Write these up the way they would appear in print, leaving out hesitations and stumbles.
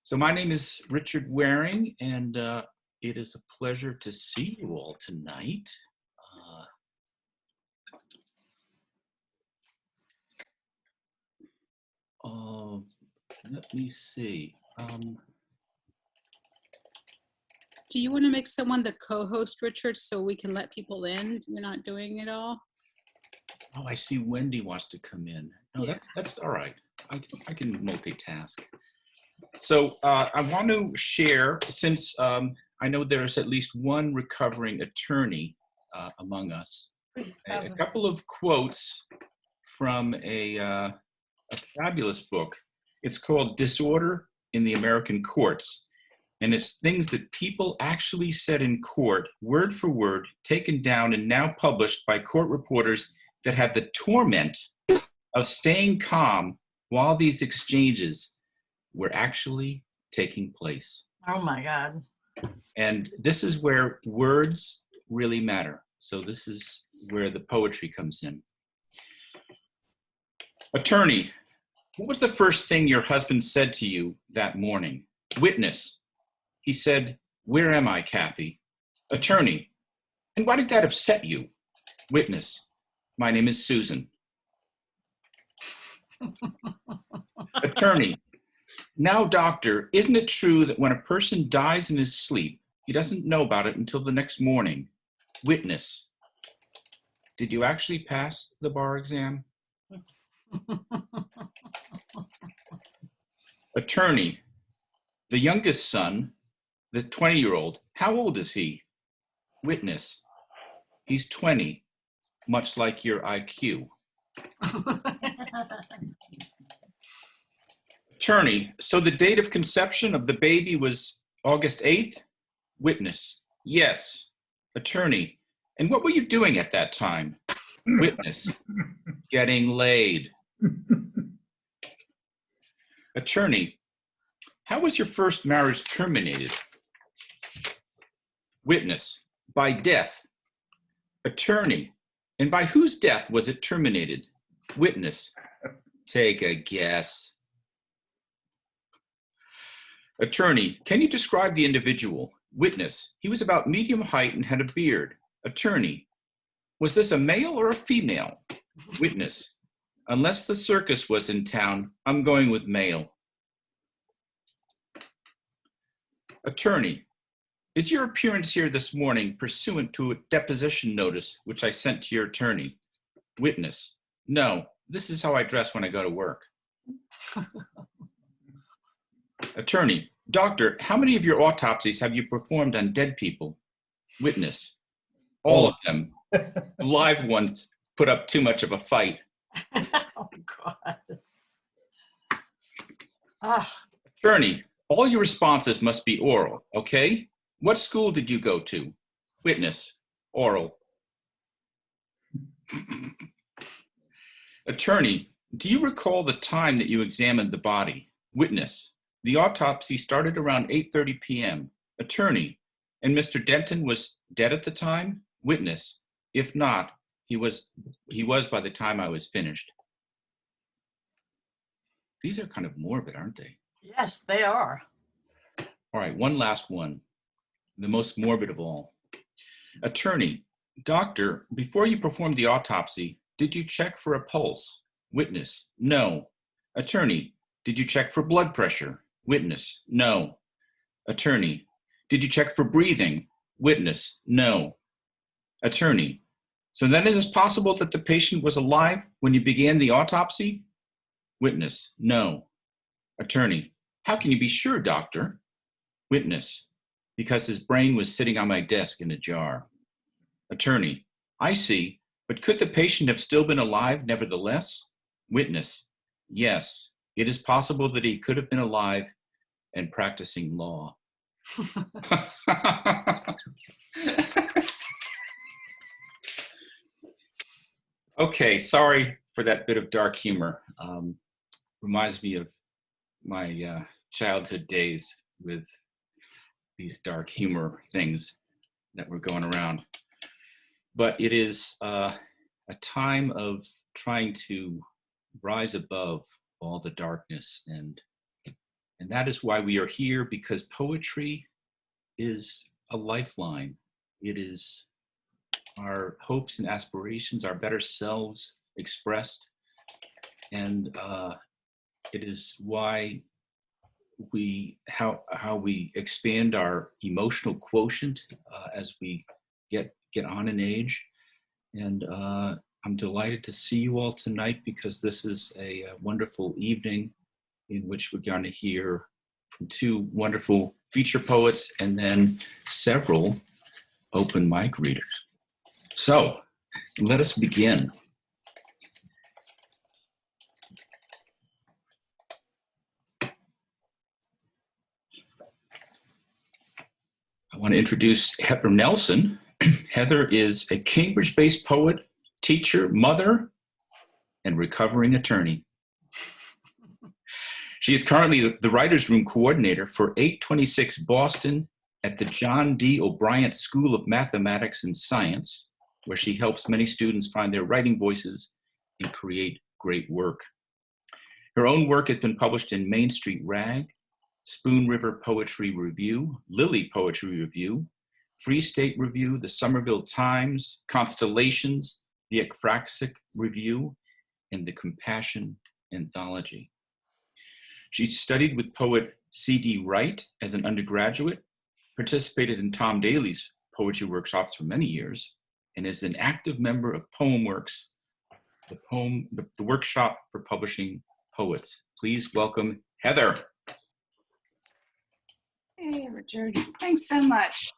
So my name is Richard Waring, and it is a pleasure to see you all tonight. Let me see. Do you want to make someone the co-host, Richard, so we can let people in? You're not doing it all? Oh, I see Wendy wants to come in. No, Yeah. that's all right. I can multitask. So I want to share, since I know there's at least one recovering attorney among us, a couple of quotes from a fabulous book. It's called Disorder in the American Courts. And it's things that people actually said in court, word for word, taken down and now published by court reporters that had the torment of staying calm while these exchanges were actually taking place. Oh my God. And this is where words really matter. So this is where the poetry comes in. Attorney, what was the first thing your husband said to you that morning? Witness, he said, "Where am I, Kathy?" Attorney, and why did that upset you? Witness, my name is Susan. Attorney, now, doctor, isn't it true that when a person dies in his sleep, he doesn't know about it until the next morning? Witness, did you actually pass the bar exam? Attorney, the youngest son, the 20-year-old, how old is he? Witness, he's 20, much like your IQ. Attorney, so the date of conception of the baby was August 8th? Witness, yes. Attorney, and what were you doing at that time? Witness, getting laid. Attorney, how was your first marriage terminated? Witness, by death. Attorney, and by whose death was it terminated? Witness, take a guess. Attorney, can you describe the individual? Witness, he was about medium height and had a beard. Attorney, was this a male or a female? Witness, unless the circus was in town, I'm going with male. Attorney, is your appearance here this morning pursuant to a deposition notice which I sent to your attorney? Witness, no, this is how I dress when I go to work. Attorney, doctor, how many of your autopsies have you performed on dead people? Witness, all of them. Live ones put up too much of a fight. Oh God. Ah. Attorney, all your responses must be oral, okay? What school did you go to? Witness, oral. Attorney, do you recall the time that you examined the body? Witness, the autopsy started around 8:30 p.m. Attorney, and Mr. Denton was dead at the time? Witness, if not, he was by the time I was finished. These are kind of morbid, aren't they? Yes, they are. All right, one last one, the most morbid of all. Attorney, doctor, before you performed the autopsy, did you check for a pulse? Witness, no. Attorney, did you check for blood pressure? Witness, no. Attorney, did you check for breathing? Witness, no. Attorney, so then it is possible that the patient was alive when you began the autopsy? Witness, no. Attorney, how can you be sure, doctor? Witness, because his brain was sitting on my desk in a jar. Attorney, I see, but could the patient have still been alive nevertheless? Witness, yes, it is possible that he could have been alive and practicing law. Okay, sorry for that bit of dark humor. Reminds me of my childhood days with these dark humor things that were going around. But it is a time of trying to rise above all the darkness and And that is why we are here, because poetry is a lifeline. It is our hopes and aspirations, our better selves expressed. And it is why how we expand our emotional quotient as we get on in age. And I'm delighted to see you all tonight, because this is a wonderful evening in which we're going to hear from two wonderful feature poets and then several open mic readers. So let us begin. I want to introduce Heather Nelson. Heather is a Cambridge-based poet, teacher, mother, and recovering attorney. She is currently the Writers' Room coordinator for 826 Boston at the John D. O'Brien School of Mathematics and Science, where she helps many students find their writing voices and create great work. Her own work has been published in Main Street Rag, Spoon River Poetry Review, Lily Poetry Review, Free State Review, the Somerville Times, Constellations, the Ekphrastic Review, and the Compassion Anthology. She studied with poet C.D. Wright as an undergraduate, participated in Tom Daly's poetry workshops for many years, and is an active member of PoemWorks, the workshop for publishing poets. Please welcome Heather. Hey, Richard. Thanks so much.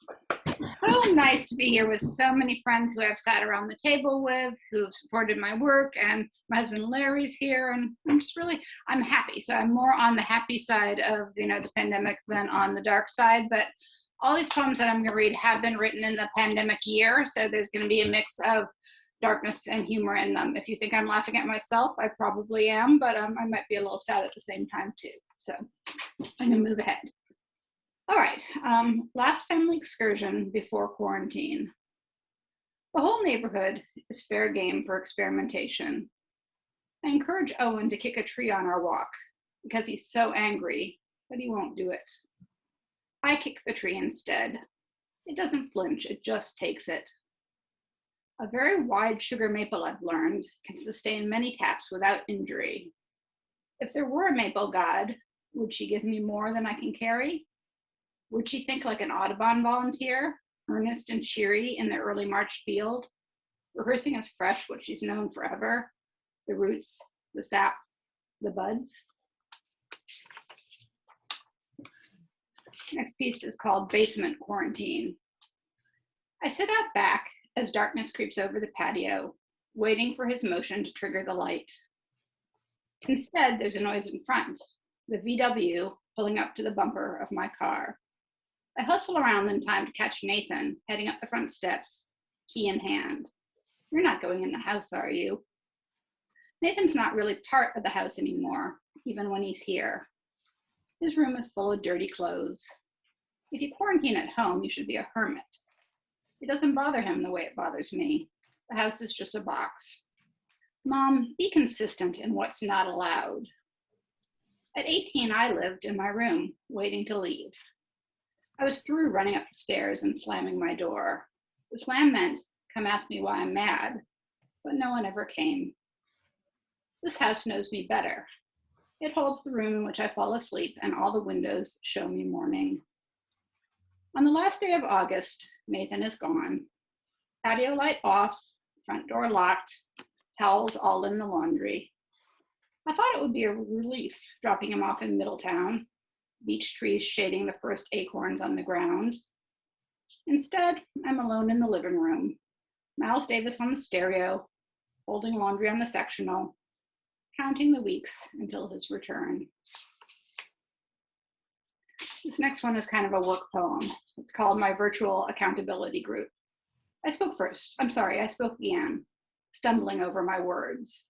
So nice to be here with so many friends who I've sat around the table with, who have supported my work, and my husband Larry's here, and I'm happy. So I'm more on the happy side of, the pandemic than on the dark side, but all these poems that I'm going to read have been written in the pandemic year, so there's going to be a mix of darkness and humor in them. If you think I'm laughing at myself, I probably am, but I might be a little sad at the same time too. So I'm going to move ahead. All right, last family excursion before quarantine. The whole neighborhood is fair game for experimentation. I encourage Owen to kick a tree on our walk because he's so angry, but he won't do it. I kick the tree instead. It doesn't flinch, it just takes it. A very wide sugar maple, I've learned, can sustain many taps without injury. If there were a maple god, would she give me more than I can carry? Would she think like an Audubon volunteer, earnest and cheery in the early March field, rehearsing as fresh what she's known forever, the roots, the sap, the buds? Next piece is called Basement Quarantine. I sit out back as darkness creeps over the patio, waiting for his motion to trigger the light. Instead, there's a noise in front, the VW pulling up to the bumper of my car. I hustle around in time to catch Nathan heading up the front steps, key in hand. You're not going in the house, are you? Nathan's not really part of the house anymore, even when he's here. His room is full of dirty clothes. If you quarantine at home, you should be a hermit. It doesn't bother him the way it bothers me. The house is just a box. Mom, be consistent in what's not allowed. At 18, I lived in my room, waiting to leave. I was through running up the stairs and slamming my door. The slam meant, come ask me why I'm mad, but no one ever came. This house knows me better. It holds the room in which I fall asleep, and all the windows show me morning. On the last day of August, Nathan is gone. Patio light off, front door locked, towels all in the laundry. I thought it would be a relief dropping him off in Middletown, beech trees shading the first acorns on the ground. Instead, I'm alone in the living room, Miles Davis on the stereo, folding laundry on the sectional, counting the weeks until his return. This next one is kind of a work poem. It's called My Virtual Accountability Group. I spoke again, stumbling over my words.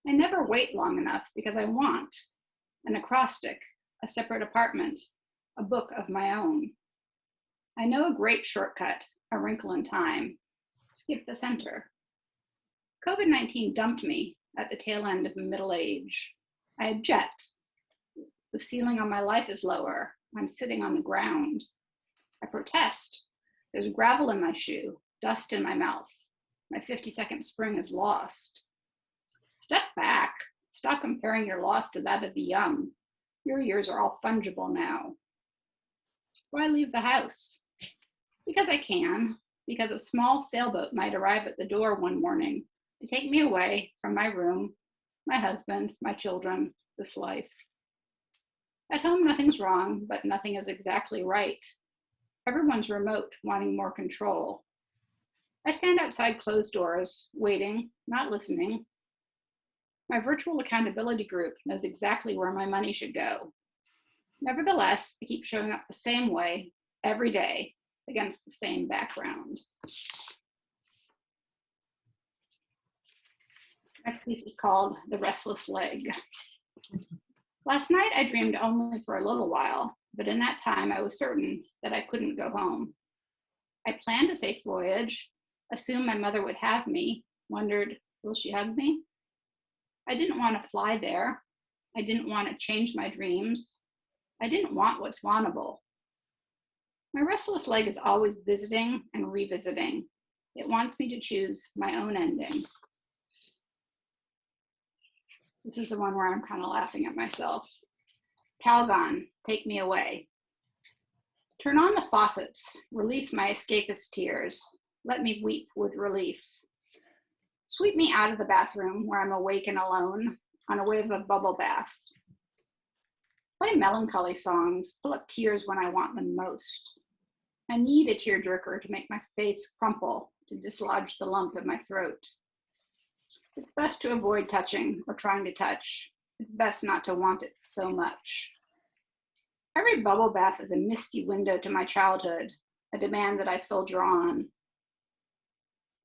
I never wait long enough because I want an acrostic, a separate apartment, a book of my own. I know a great shortcut, a wrinkle in time. Skip the center. COVID-19 dumped me at the tail end of middle age. I object. The ceiling on my life is lower. I'm sitting on the ground. I protest. There's gravel in my shoe, dust in my mouth. My 50-second spring is lost. Step back. Stop comparing your loss to that of the young. Your years are all fungible now. Why leave the house? Because I can. Because a small sailboat might arrive at the door one morning to take me away from my room, my husband, my children, this life. At home, nothing's wrong, but nothing is exactly right. Everyone's remote, wanting more control. I stand outside closed doors, waiting, not listening. My virtual accountability group knows exactly where my money should go. Nevertheless, I keep showing up the same way every day against the same background. Next piece is called The Restless Leg. Last night I dreamed only for a little while, but in that time I was certain that I couldn't go home. I planned a safe voyage, assumed my mother would have me, wondered, will she hug me? I didn't want to fly there. I didn't want to change my dreams. I didn't want what's wantable. My restless leg is always visiting and revisiting. It wants me to choose my own ending. This is the one where I'm kind of laughing at myself. Calgon, take me away. Turn on the faucets, release my escapist tears. Let me weep with relief. Sweep me out of the bathroom where I'm awake and alone on a wave of bubble bath. Play melancholy songs, pull up tears when I want them most. I need a tearjerker to make my face crumple, to dislodge the lump in my throat. It's best to avoid touching or trying to touch. It's best not to want it so much. Every bubble bath is a misty window to my childhood, a demand that I soldier on.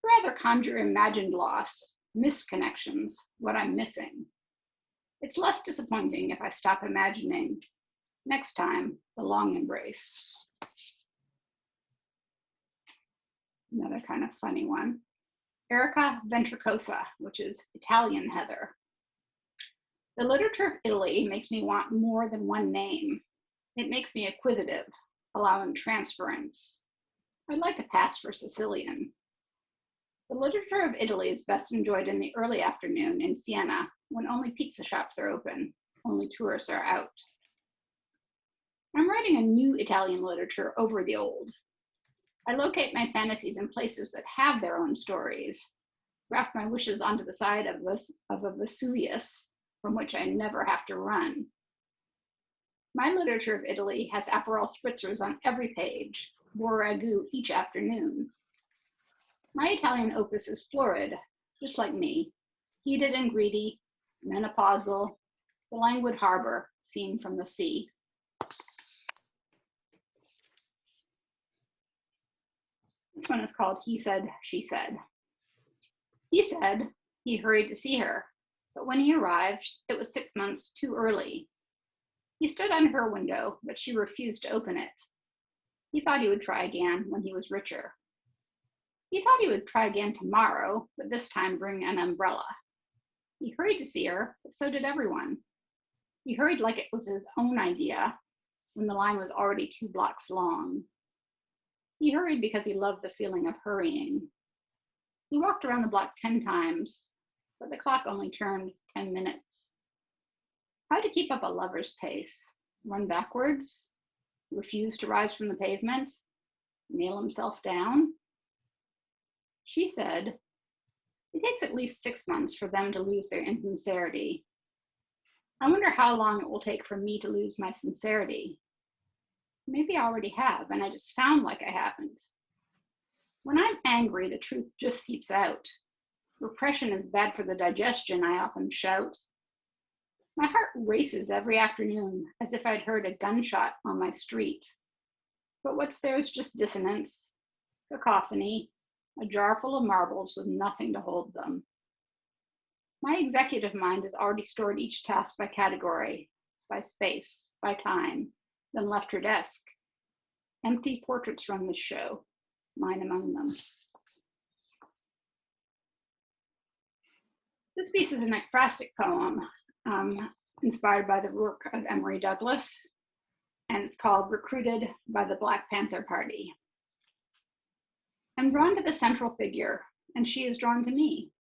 Rather conjure imagined loss, misconnections, what I'm missing. It's less disappointing if I stop imagining. Next time, the long embrace. Another kind of funny one. Erica Ventricosa, which is Italian heather. The literature of Italy makes me want more than one name. It makes me acquisitive, allowing transference. I'd like to pass for Sicilian. The literature of Italy is best enjoyed in the early afternoon in Siena, when only pizza shops are open, only tourists are out. I'm writing a new Italian literature over the old. I locate my fantasies in places that have their own stories, graft my wishes onto the side of a Vesuvius from which I never have to run. My literature of Italy has Aperol spritzers on every page, boar ragout each afternoon. My Italian opus is florid, just like me, heated and greedy, menopausal, the languid harbor seen from the sea. This one is called He Said, She Said. He said he hurried to see her, but when he arrived, it was 6 months too early. He stood under her window, but she refused to open it. He thought he would try again when he was richer. He thought he would try again tomorrow, but this time bring an umbrella. He hurried to see her, but so did everyone. He hurried like it was his own idea when the line was already 2 blocks long. He hurried because he loved the feeling of hurrying. He walked around the block 10 times, but the clock only turned 10 minutes. How to keep up a lover's pace? Run backwards? Refuse to rise from the pavement? Nail himself down? She said, it takes at least 6 months for them to lose their insincerity. I wonder how long it will take for me to lose my sincerity. Maybe I already have, and I just sound like I haven't. When I'm angry, the truth just seeps out. Repression is bad for the digestion, I often shout. My heart races every afternoon as if I'd heard a gunshot on my street. But what's there is just dissonance, cacophony, a jar full of marbles with nothing to hold them. My executive mind has already stored each task by category, by space, by time, then left her desk. Empty portraits run this show, mine among them. This piece is an ekphrastic poem. inspired by the work of Emory Douglas, and it's called Recruited by the Black Panther Party. I'm drawn to the central figure, and she is drawn to me.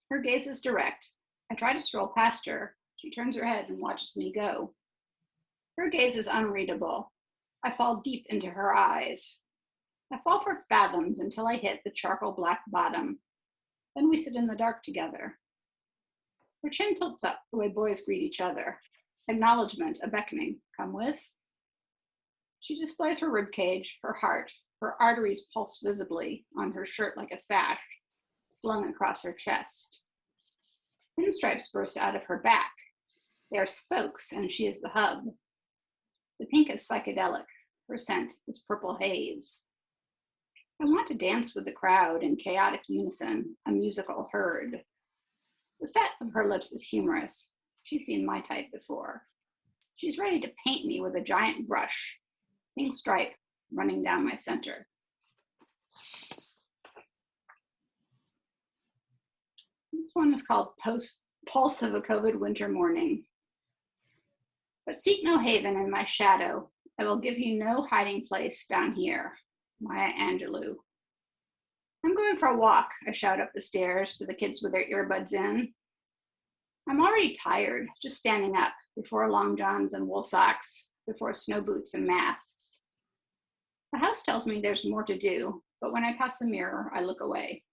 Her gaze is direct. I try to stroll past her. She turns her head and watches me go. Her gaze is unreadable. I fall deep into her eyes. I fall for fathoms until I hit the charcoal black bottom. Then we sit in the dark together. Her chin tilts up the way boys greet each other. Acknowledgement, a beckoning. Come with. She displays her ribcage, her heart. Her arteries pulse visibly on her shirt like a sash, flung across her chest. Pinstripes burst out of her back. They are spokes, and she is the hub. The pink is psychedelic. Her scent is purple haze. I want to dance with the crowd in chaotic unison, a musical herd. The set of her lips is humorous. She's seen my type before. She's ready to paint me with a giant brush, pink stripe running down my center. This one is called Pulse of a COVID Winter Morning. But seek no haven in my shadow. I will give you no hiding place down here. Maya Angelou. I'm going for a walk, I shout up the stairs to the kids with their earbuds in. I'm already tired, just standing up before long johns and wool socks, before snow boots and masks. The house tells me there's more to do, but when I pass the mirror, I look away.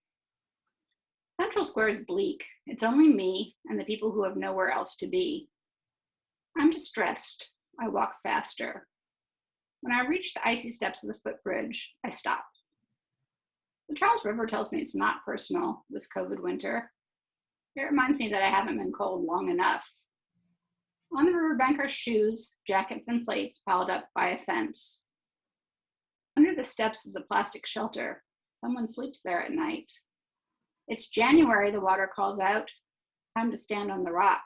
Central Square is bleak. It's only me and the people who have nowhere else to be. I'm distressed. I walk faster. When I reach the icy steps of the footbridge, I stop. The Charles River tells me it's not personal, this COVID winter. It reminds me that I haven't been cold long enough. On the riverbank are shoes, jackets, and plates piled up by a fence. Under the steps is a plastic shelter. Someone sleeps there at night. It's January, the water calls out. Time to stand on the rock.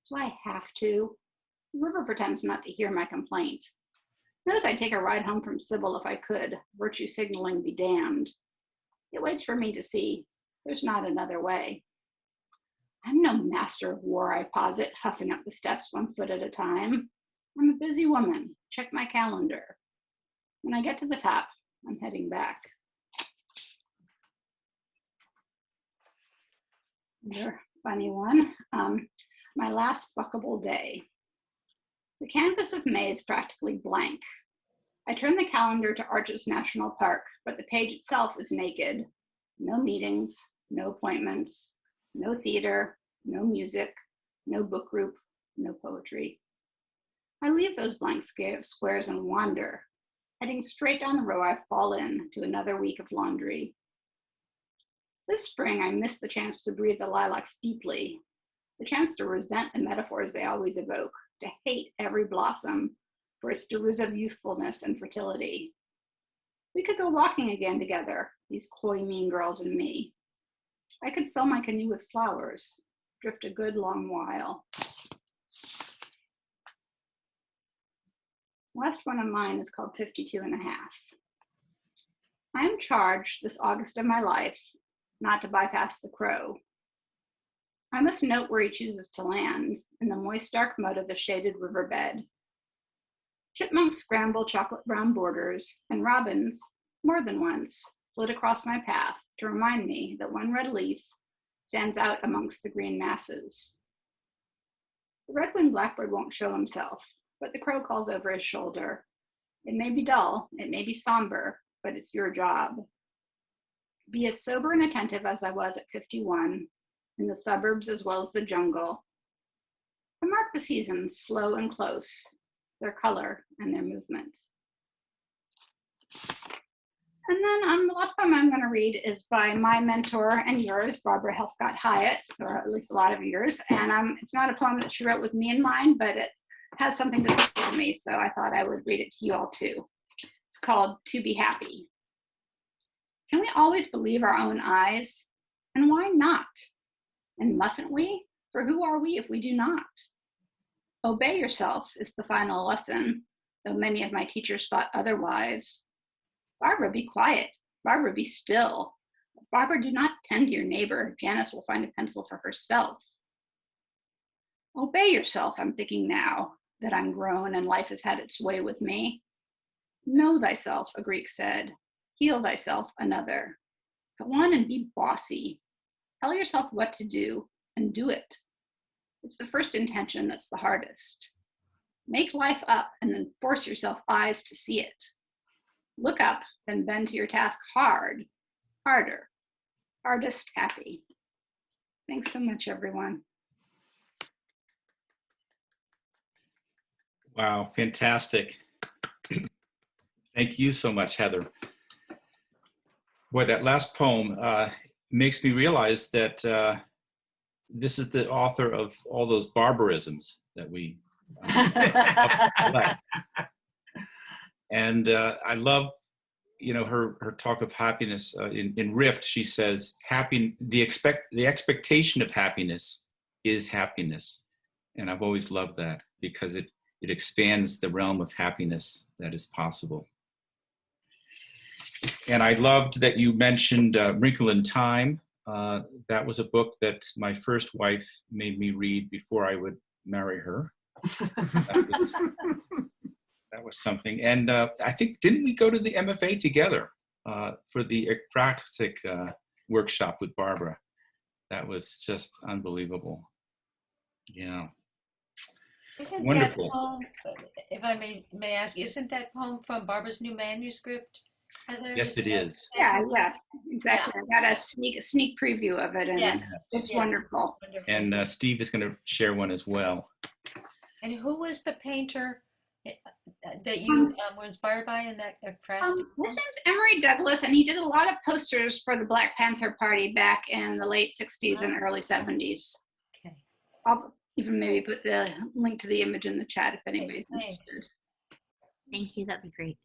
Do I have to? The river pretends not to hear my complaint. Knows I'd take a ride home from Sybil if I could, virtue signaling be damned. It waits for me to see. There's not another way. I'm no master of war, I posit, huffing up the steps 1 foot at a time. I'm a busy woman. Check my calendar. When I get to the top, I'm heading back. Another funny one. My last fuckable day. The canvas of May is practically blank. I turn the calendar to Arches National Park, but the page itself is naked. No meetings, no appointments, no theater, no music, no book group, no poetry. I leave those blank squares and wander. Heading straight down the row, I fall in to another week of laundry. This spring, I missed the chance to breathe the lilacs deeply, the chance to resent the metaphors they always evoke, to hate every blossom for its derisive youthfulness and fertility. We could go walking again together, these coy, mean girls and me. I could fill my canoe with flowers, drift a good long while. Last one of mine is called 52 and a half. I am charged this August of my life not to bypass the crow. I must note where he chooses to land, in the moist dark mud of the shaded riverbed. Chipmunks scramble chocolate brown borders, and robins, more than once, flit across my path to remind me that one red leaf stands out amongst the green masses. The red-winged blackbird won't show himself, but the crow calls over his shoulder. It may be dull, it may be somber, but it's your job. Be as sober and attentive as I was at 51, in the suburbs as well as the jungle. I mark the seasons slow and close, their color and their movement. And then the last poem I'm going to read is by my mentor and yours, Barbara Helfgott Hyatt, or at least a lot of yours. And it's not a poem that she wrote with me in mind, but it has something to say to me, so I thought I would read it to you all too. It's called To Be Happy. Can we always believe our own eyes? And why not? And mustn't we? For who are we if we do not? Obey yourself is the final lesson, though many of my teachers thought otherwise. Barbara, be quiet. Barbara, be still. Barbara, do not tend to your neighbor. Janice will find a pencil for herself. Obey yourself, I'm thinking now that I'm grown and life has had its way with me. Know thyself, a Greek said. Heal thyself, another. Go on and be bossy. Tell yourself what to do and do it. It's the first intention that's the hardest. Make life up and then force yourself eyes to see it. Look up, then bend to your task hard, harder, hardest happy. Thanks so much, everyone. Wow, fantastic. Thank you so much, Heather. Boy, that last poem makes me realize that this is the author of all those barbarisms that we collect. And I love, her talk of happiness. In Rift, she says, the expectation of happiness is happiness. And I've always loved that because it expands the realm of happiness that is possible. And I loved that you mentioned Wrinkle in Time. That was a book that my first wife made me read before I would marry her. That was something. And I think, didn't we go to the MFA together for the ekphrastic workshop with Barbara? That was just unbelievable. Yeah. Isn't Wonderful. that poem, if I may ask, isn't that poem from Barbara's new manuscript, Heather? Yes, it is. Yeah, exactly. I got a sneak preview of it, and Yes, it's yes. wonderful. Wonderful. And Steve is going to share one as well. And who was the painter that you were inspired by in that ekphrastic? His name's Emery Douglas, and he did a lot of posters for the Black Panther Party back in the late 60s and early 70s. Okay. I'll even maybe put the link to the image in the chat if anybody's Thanks. interested. Thank you. That'd be great.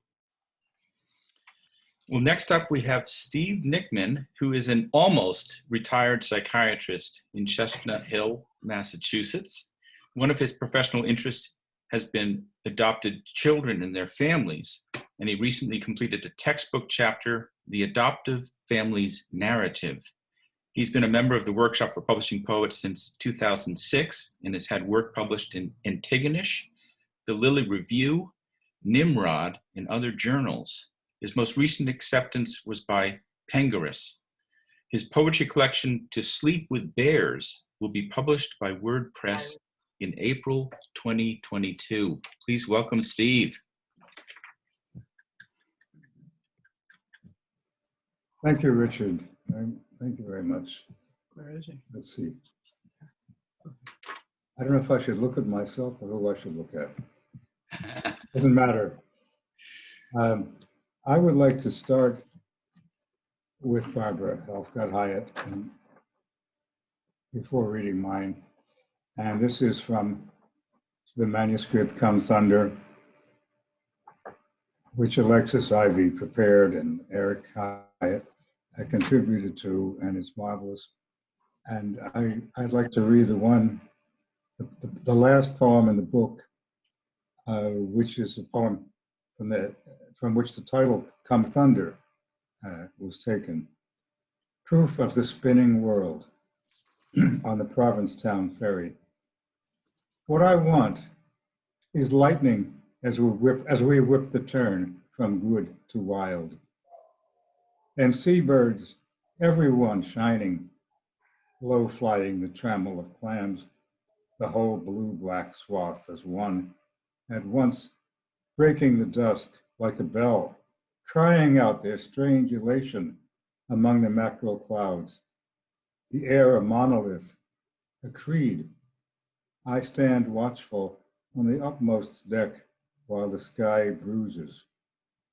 Well, next up we have Steve Nickman, who is an almost retired psychiatrist in Chestnut Hill, Massachusetts. One of his professional interests has been adopted children and their families, and he recently completed a textbook chapter, The Adoptive Family's Narrative. He's been a member of the Workshop for Publishing Poets since 2006 and has had work published in Antigonish, the Lilly Review, Nimrod, and other journals. His most recent acceptance was by Pengarus. His poetry collection, To Sleep with Bears, will be published by WordPress in April 2022. Please welcome Steve. Thank you, Richard. Thank you very much. Where is he? Let's see. I don't know if I should look at myself or who I should look at. Doesn't matter. I would like to start with Barbara Helfgott Hyatt before reading mine. And this is from the manuscript Come Thunder, which Alexis Ivy prepared and Eric Hyatt contributed to, and it's marvelous. And I'd like to read the last poem in the book, which is a poem from which the title Come Thunder was taken. Proof of the Spinning World on the Provincetown Ferry. What I want is lightning as we whip the turn from good to wild. And seabirds, everyone shining, low flying the trammel of clams, the whole blue-black swath as one, at once breaking the dusk like a bell, crying out their strange elation among the mackerel clouds. The air a monolith, a creed. I stand watchful on the upmost deck while the sky bruises,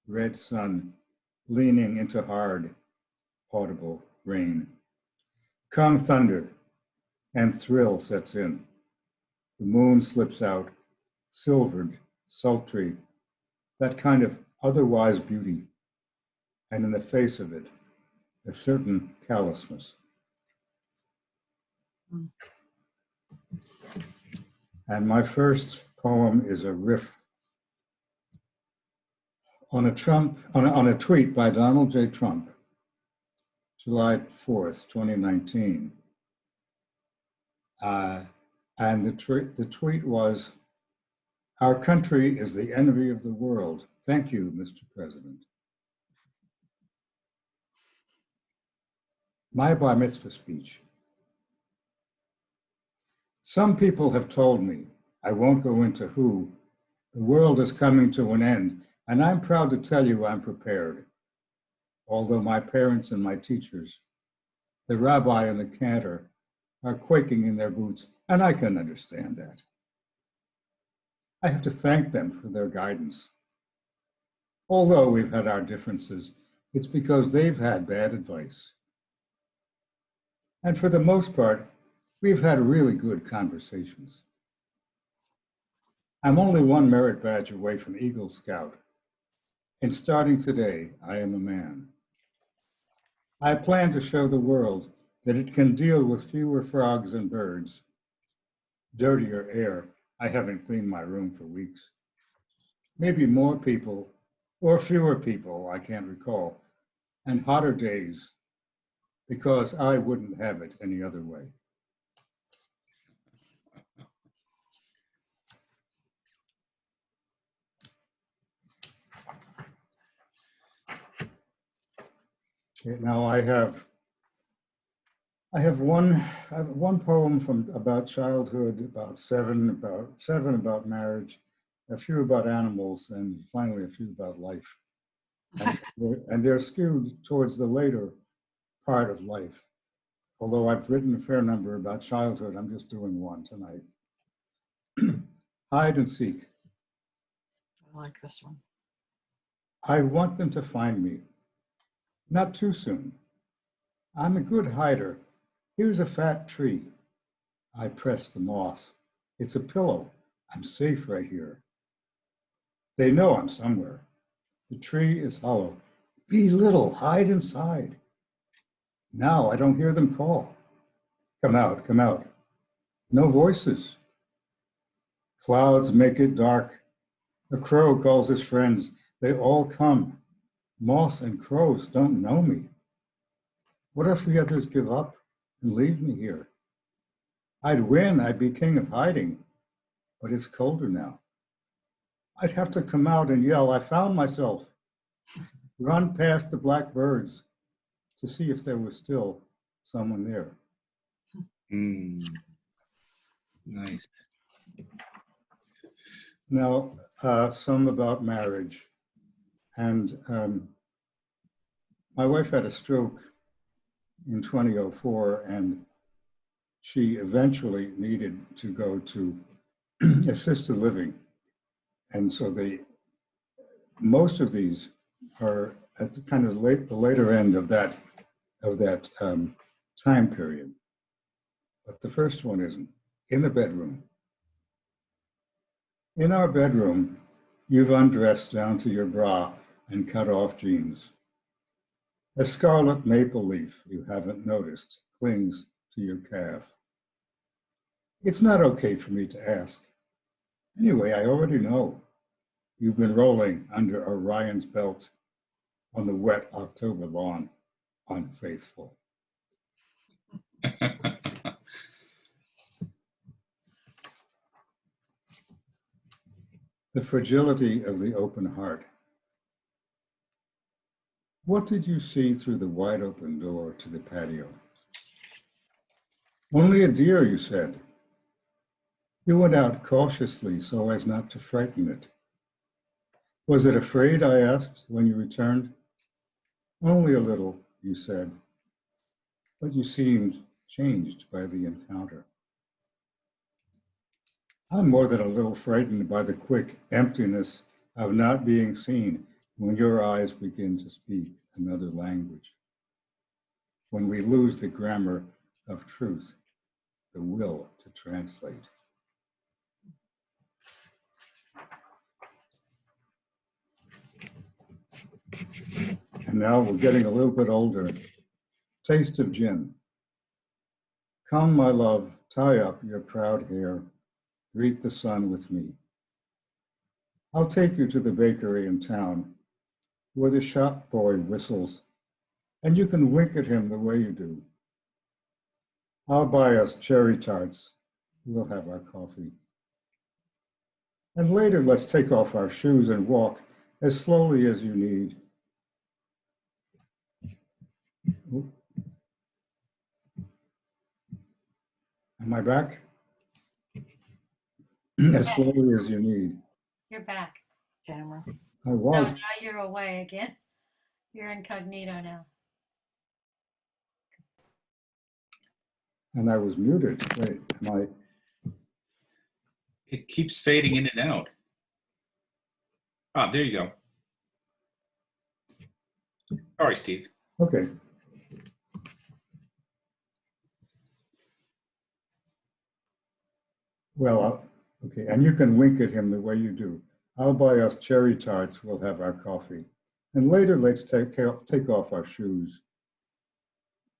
red sun leaning into hard, audible rain. Come thunder, and thrill sets in. The moon slips out, silvered, sultry, that kind of otherwise beauty, and in the face of it, a certain callousness. And my first poem is a riff on a tweet by Donald J. Trump, July 4th, 2019. And the tweet was, "Our country is the envy of the world. Thank you, Mr. President." My bar mitzvah speech. Some people have told me, I won't go into who, the world is coming to an end, and I'm proud to tell you I'm prepared. Although my parents and my teachers, the rabbi and the cantor, are quaking in their boots, and I can understand that. I have to thank them for their guidance. Although we've had our differences, it's because they've had bad advice. And for the most part, we've had really good conversations. I'm only one merit badge away from Eagle Scout, and starting today, I am a man. I plan to show the world that it can deal with fewer frogs and birds, dirtier air. I haven't cleaned my room for weeks. Maybe more people or fewer people, I can't recall, and hotter days, because I wouldn't have it any other way. Okay, now I have one poem from about childhood, about seven about marriage, a few about animals, and finally a few about life. And they're skewed towards the later part of life. Although I've written a fair number about childhood, I'm just doing one tonight. Hide and seek. I like this one. I want them to find me. Not too soon. I'm a good hider. Here's a fat tree. I press the moss. It's a pillow. I'm safe right here. They know I'm somewhere. The tree is hollow. Be little, hide inside. Now I don't hear them call. Come out, come out. No voices. Clouds make it dark. A crow calls his friends. They all come. Moss and crows don't know me. What if the others give up and leave me here? I'd win, I'd be king of hiding, but it's colder now. I'd have to come out and yell, I found myself. Run past the black birds to see if there was still someone there. Nice. Now, some about marriage. And my wife had a stroke in 2004, and she eventually needed to go to assisted living. And so most of these are at the kind of the later end of that time period. But the first one isn't. In the bedroom. In our bedroom, you've undressed down to your bra and cut off jeans. A scarlet maple leaf you haven't noticed clings to your calf. It's not okay for me to ask. Anyway, I already know. You've been rolling under Orion's belt on the wet October lawn, unfaithful. The fragility of the open heart. What did you see through the wide open door to the patio? Only a deer, you said. You went out cautiously so as not to frighten it. Was it afraid, I asked, when you returned? Only a little, you said, but you seemed changed by the encounter. I'm more than a little frightened by the quick emptiness of not being seen when your eyes begin to speak another language. When we lose the grammar of truth, the will to translate. And now we're getting a little bit older. Taste of gin. Come, my love, tie up your proud hair. Greet the sun with me. I'll take you to the bakery in town where the shop boy whistles, and you can wink at him the way you do. I'll buy us cherry tarts we'll have our coffee. And later, let's take off our shoes and walk as slowly as you need. Am I back? As slowly as you need. You're back. Camera. I No, was. now you're away again. You're incognito now. And I was muted. Wait, am I? It keeps fading in and out. Ah, there you go. Sorry, Steve. Okay. Well, okay, and you can wink at him the way you do. I'll buy us cherry tarts, we'll have our coffee. And later, let's take off our shoes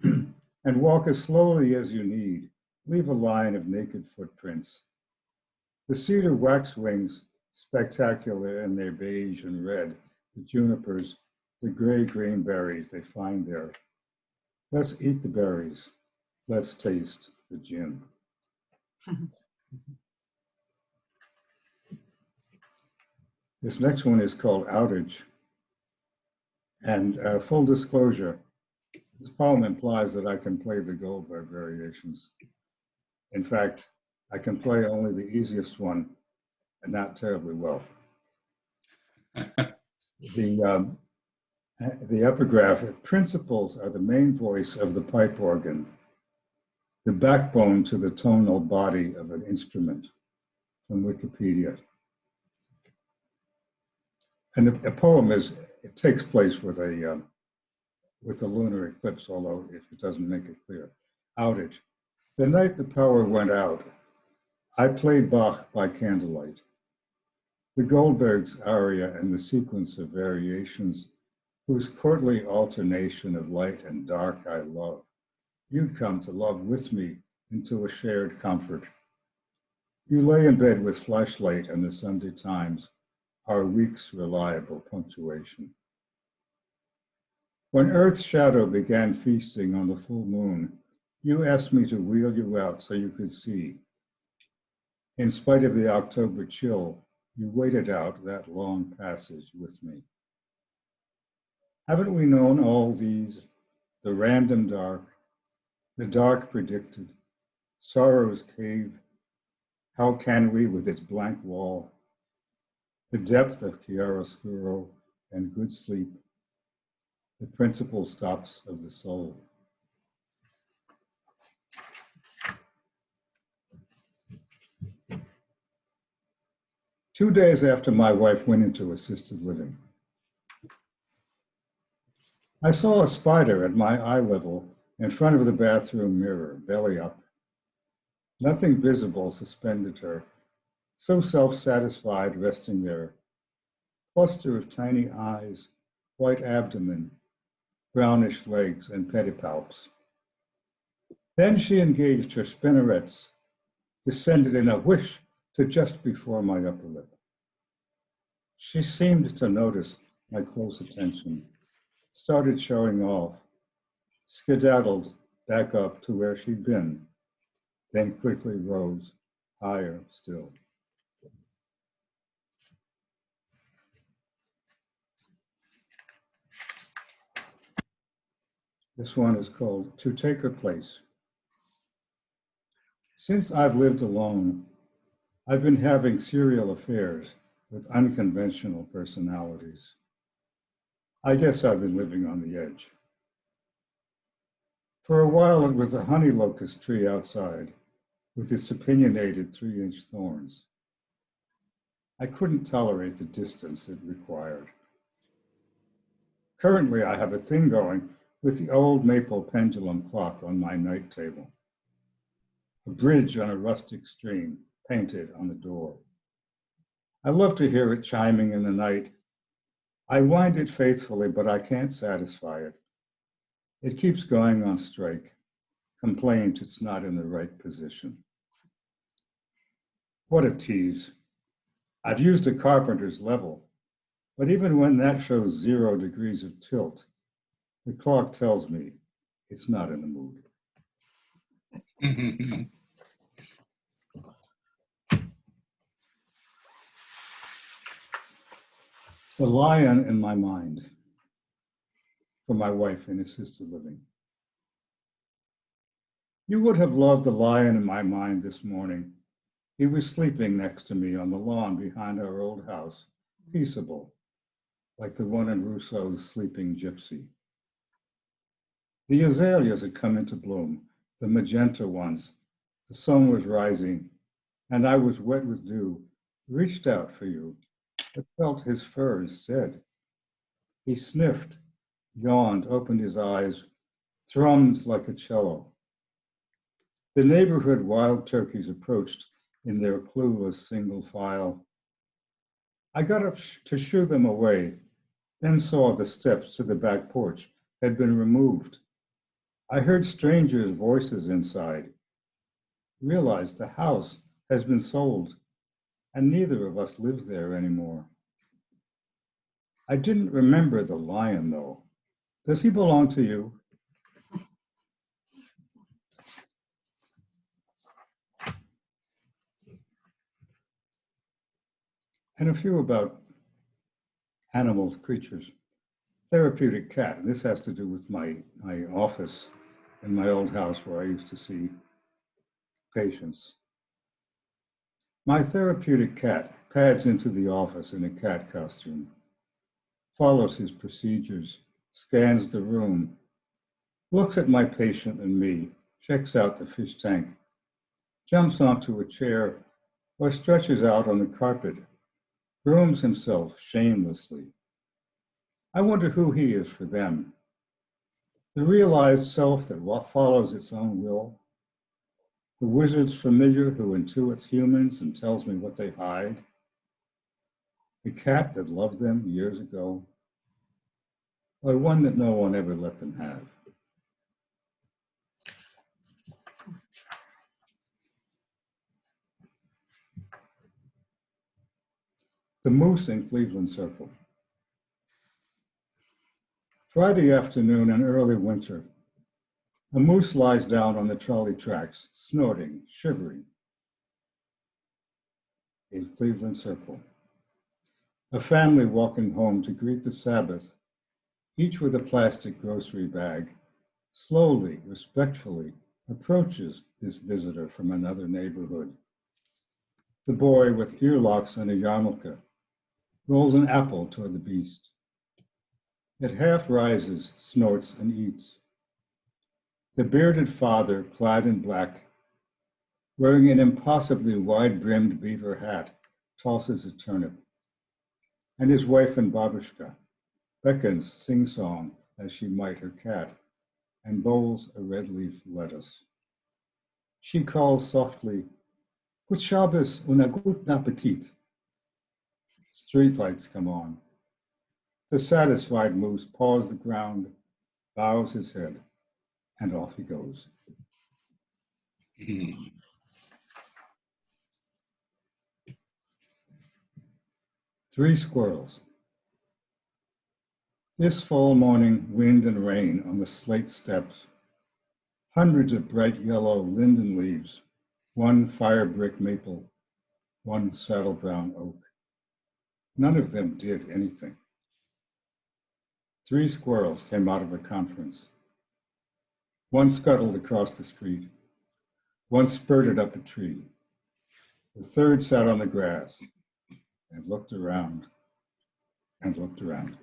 and walk as slowly as you need. Leave a line of naked footprints. The cedar waxwings, spectacular in their beige and red, the junipers, the gray-green berries they find there. Let's eat the berries. Let's taste the gin. This next one is called Outage. And full disclosure, this poem implies that I can play the Goldberg variations. In fact, I can play only the easiest one and not terribly well. The epigraph, principles are the main voice of the pipe organ, the backbone to the tonal body of an instrument, from Wikipedia. And the poem it takes place with a lunar eclipse, although if it doesn't make it clear. Outage. The night the power went out, I played Bach by candlelight. The Goldberg's aria and the sequence of variations whose courtly alternation of light and dark I love. You'd come to love with me into a shared comfort. You lay in bed with flashlight and the Sunday Times, our week's reliable punctuation. When Earth's shadow began feasting on the full moon, you asked me to wheel you out so you could see. In spite of the October chill, you waited out that long passage with me. Haven't we known all these, the random dark, the dark predicted, sorrow's cave, how can we with its blank wall, the depth of chiaroscuro and good sleep, the principal stops of the soul. Two days after my wife went into assisted living, I saw a spider at my eye level in front of the bathroom mirror, belly up. Nothing visible suspended her, so self-satisfied resting there. Cluster of tiny eyes, white abdomen, brownish legs and pedipalps. Then she engaged her spinnerets, descended in a whish to just before my upper lip. She seemed to notice my close attention, started showing off, skedaddled back up to where she'd been, then quickly rose higher still. This one is called To Take Her Place. Since I've lived alone, I've been having serial affairs with unconventional personalities. I guess I've been living on the edge. For a while, it was the honey locust tree outside with its opinionated 3-inch thorns. I couldn't tolerate the distance it required. Currently, I have a thing going with the old maple pendulum clock on my night table. A bridge on a rustic stream painted on the door. I love to hear it chiming in the night. I wind it faithfully, but I can't satisfy it. It keeps going on strike, complains it's not in the right position. What a tease. I've used a carpenter's level, but even when that shows 0 degrees of tilt, the clock tells me it's not in the mood. The lion in my mind, for my wife in assisted living. You would have loved the lion in my mind this morning. He was sleeping next to me on the lawn behind our old house, peaceable, like the one in Rousseau's Sleeping Gypsy. The azaleas had come into bloom, the magenta ones. The sun was rising, and I was wet with dew, reached out for you, but felt his fur instead. He sniffed, yawned, opened his eyes, thrummed like a cello. The neighborhood wild turkeys approached in their clueless single file. I got up to shoo them away, then saw the steps to the back porch had been removed. I heard strangers' voices inside, realized the house has been sold, and neither of us lives there anymore. I didn't remember the lion, though. Does he belong to you? And a few about animals, creatures. Therapeutic cat, and this has to do with my office in my old house where I used to see patients. My therapeutic cat pads into the office in a cat costume, follows his procedures, scans the room, looks at my patient and me, checks out the fish tank, jumps onto a chair or stretches out on the carpet, grooms himself shamelessly. I wonder who he is for them. The realized self that follows its own will, the wizard's familiar who intuits humans and tells me what they hide, the cat that loved them years ago, or one that no one ever let them have. The moose in Cleveland Circle. Friday afternoon in early winter, a moose lies down on the trolley tracks, snorting, shivering. In Cleveland Circle, a family walking home to greet the Sabbath, each with a plastic grocery bag, slowly, respectfully approaches this visitor from another neighborhood. The boy with earlocks and a yarmulke rolls an apple toward the beast. It half rises, snorts, and eats. The bearded father, clad in black, wearing an impossibly wide-brimmed beaver hat, tosses a turnip. And his wife in babushka beckons sing-song as she might her cat, and bowls a red leaf lettuce. She calls softly, "Gut Shabbos und a guten Appetit." Streetlights come on. The satisfied moose paws the ground, bows his head, and off he goes. Three squirrels. This fall morning, wind and rain on the slate steps. Hundreds of bright yellow linden leaves, one fire brick maple, one saddle brown oak. None of them did anything. Three squirrels came out of a conference. One scuttled across the street. One spurted up a tree. The third sat on the grass and looked around and looked around.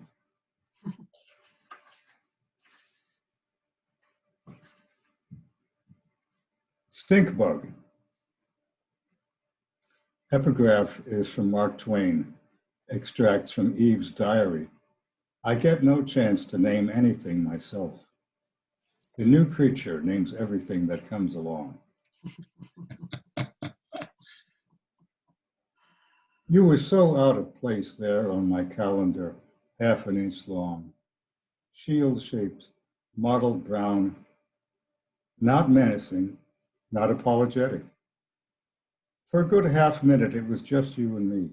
Stink bug. Epigraph is from Mark Twain, extracts from Eve's diary. I get no chance to name anything myself. The new creature names everything that comes along. You were so out of place there on my calendar, half an inch long, shield-shaped, mottled brown, not menacing, not apologetic. For a good half minute, it was just you and me.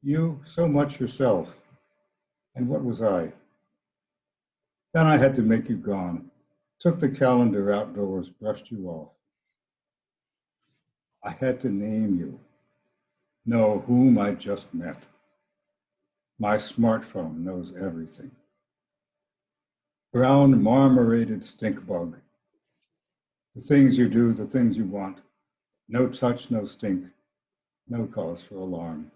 You, so much yourself. And what was I? Then I had to make you gone, took the calendar outdoors, brushed you off. I had to name you, know whom I just met. My smartphone knows everything. Brown marmorated stink bug. The things you do, the things you want. No touch, no stink, no cause for alarm.